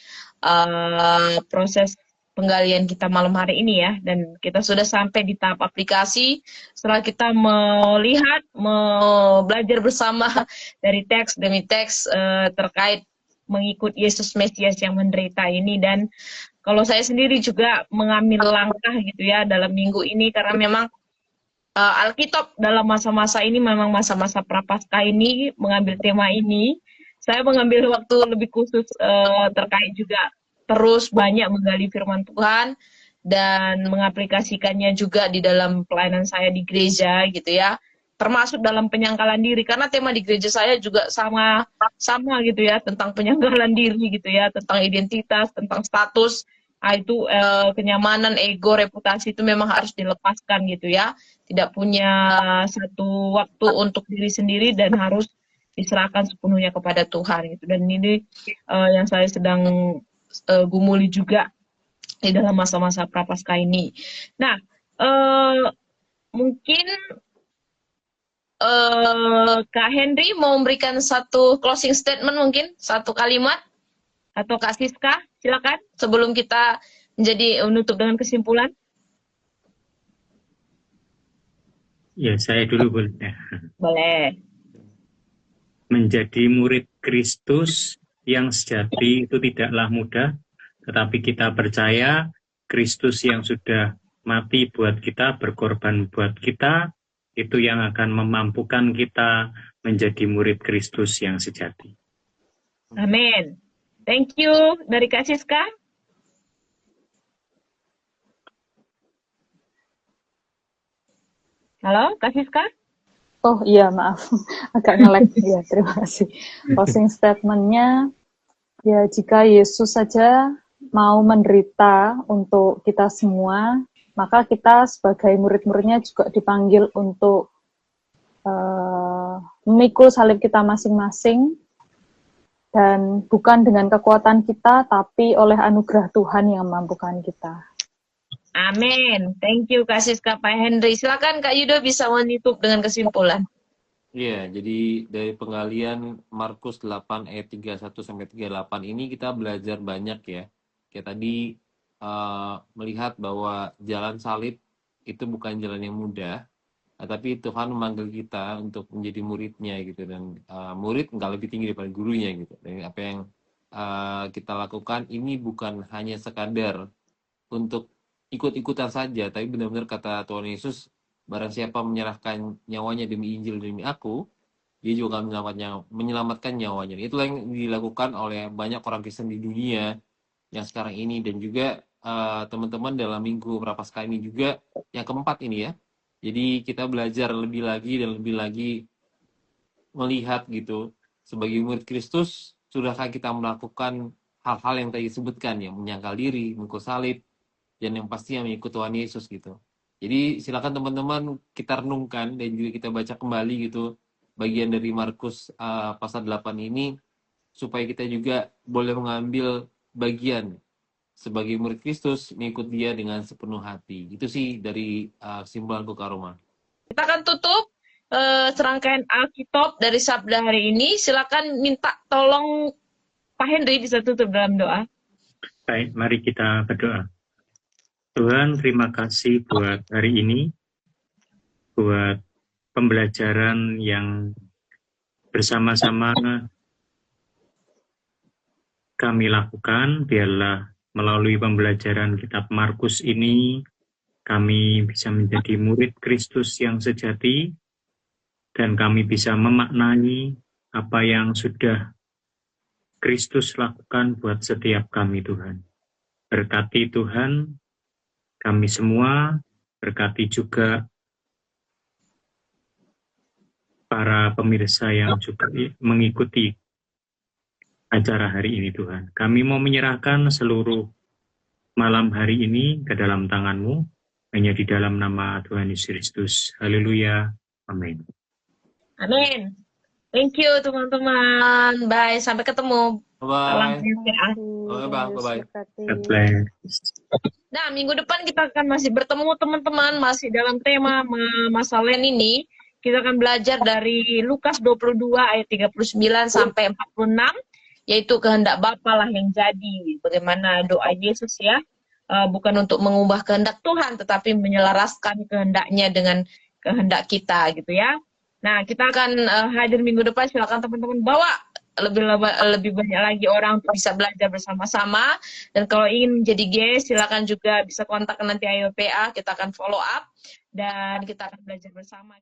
Speaker 2: proses penggalian kita malam hari ini ya. Dan kita sudah sampai di tahap aplikasi setelah kita melihat, belajar bersama dari teks demi teks terkait mengikut Yesus Mesias yang menderita ini. Dan kalau saya sendiri juga mengambil langkah gitu ya dalam minggu ini, karena memang Alkitab dalam masa-masa ini memang masa-masa prapaskah ini mengambil tema ini. Saya mengambil waktu lebih khusus terkait juga terus banyak menggali firman Tuhan dan mengaplikasikannya juga di dalam pelayanan saya di gereja gitu ya. Termasuk dalam penyangkalan diri, karena tema di gereja saya juga sama gitu ya, tentang penyangkalan diri gitu ya, tentang identitas, tentang status. Itu kenyamanan, ego, reputasi itu memang harus dilepaskan gitu ya. Tidak punya satu waktu untuk diri sendiri dan harus diserahkan sepenuhnya kepada Tuhan gitu. Dan ini yang saya sedang gumuli juga di dalam masa-masa prapaskah ini. Nah, mungkin Kak Henry mau memberikan satu closing statement, mungkin satu kalimat, atau Kak Siska, silakan sebelum kita menutup dengan kesimpulan.
Speaker 5: Ya, saya dulu boleh.
Speaker 2: Boleh.
Speaker 5: Menjadi murid Kristus yang sejati itu tidaklah mudah, tetapi kita percaya Kristus yang sudah mati buat kita, berkorban buat kita, itu yang akan memampukan kita menjadi murid Kristus yang sejati.
Speaker 2: Amin. Thank you. Dari Kak Siska. Halo, Kak Siska?
Speaker 3: Oh iya, maaf, agak nge-lag. Ya, terima kasih. Closing statement-nya, ya jika Yesus saja mau menderita untuk kita semua, maka kita sebagai murid-muridnya juga dipanggil untuk memikul salib kita masing-masing, dan bukan dengan kekuatan kita, tapi oleh anugerah Tuhan yang memampukan kita.
Speaker 2: Amin. Thank you Kak Siska, Pak Henry. Silakan Kak Yudo bisa menutup dengan kesimpulan.
Speaker 1: Iya, jadi dari penggalian Markus 8 ayat 31 sampai 38 ini kita belajar banyak ya. Kayak tadi melihat bahwa jalan salib itu bukan jalan yang mudah, tapi Tuhan memanggil kita untuk menjadi muridnya gitu, dan murid nggak lebih tinggi daripada gurunya gitu. Dan apa yang kita lakukan ini bukan hanya sekadar untuk ikut-ikutan saja, tapi benar-benar kata Tuhan Yesus, barang siapa menyerahkan nyawanya demi Injil, demi aku, dia juga akan menyelamatkan nyawanya. Itulah yang dilakukan oleh banyak orang Kristen di dunia yang sekarang ini, dan juga teman-teman dalam minggu Prapaskah ini juga yang keempat ini ya. Jadi kita belajar lebih lagi dan lebih lagi melihat gitu, sebagai murid Kristus, sudahkah kita melakukan hal-hal yang tadi disebutkan, yang menyangkal diri, memikul salib, dan yang pasti yang mengikut Tuhan Yesus gitu. Jadi silakan teman-teman kita renungkan dan juga kita baca kembali gitu bagian dari Markus pasal 8 ini, supaya kita juga boleh mengambil bagian sebagai murid Kristus, mengikut dia dengan sepenuh hati. Itu sih dari kesimpulanku, Kak Roma.
Speaker 2: Kita akan tutup serangkaian Alkitab dari Sabda hari ini. Silakan minta tolong Pak Henry bisa tutup dalam doa.
Speaker 5: Baik, mari kita berdoa. Tuhan, terima kasih buat hari ini, buat pembelajaran yang bersama-sama kami lakukan. Biarlah melalui pembelajaran kitab Markus ini, kami bisa menjadi murid Kristus yang sejati, dan kami bisa memaknai apa yang sudah Kristus lakukan buat setiap kami, Tuhan. Berkati Tuhan kami semua, berkati juga para pemirsa yang juga mengikuti acara hari ini, Tuhan. Kami mau menyerahkan seluruh malam hari ini ke dalam tangan-Mu, hanya di dalam nama Tuhan Yesus Kristus. Haleluya. Amin.
Speaker 2: Amin. Thank you teman-teman. Bye. Sampai ketemu. Salam
Speaker 1: Bye-bye.
Speaker 2: PPA.
Speaker 1: Bye-bye.
Speaker 5: God bless.
Speaker 2: Nah, minggu depan kita akan masih bertemu teman-teman, masih dalam tema masa Lent ini. Kita akan belajar dari Lukas 22 ayat 39 sampai 46, yaitu kehendak Bapa lah yang jadi. Bagaimana doa Yesus ya, bukan untuk mengubah kehendak Tuhan, tetapi menyelaraskan kehendaknya dengan kehendak kita gitu ya. Nah, kita akan hadir minggu depan. Silakan teman-teman bawa lebih banyak lagi orang untuk bisa belajar bersama-sama. Dan kalau ingin menjadi guest, silakan juga bisa kontak nanti IOPA, kita akan follow up dan kita akan belajar bersama.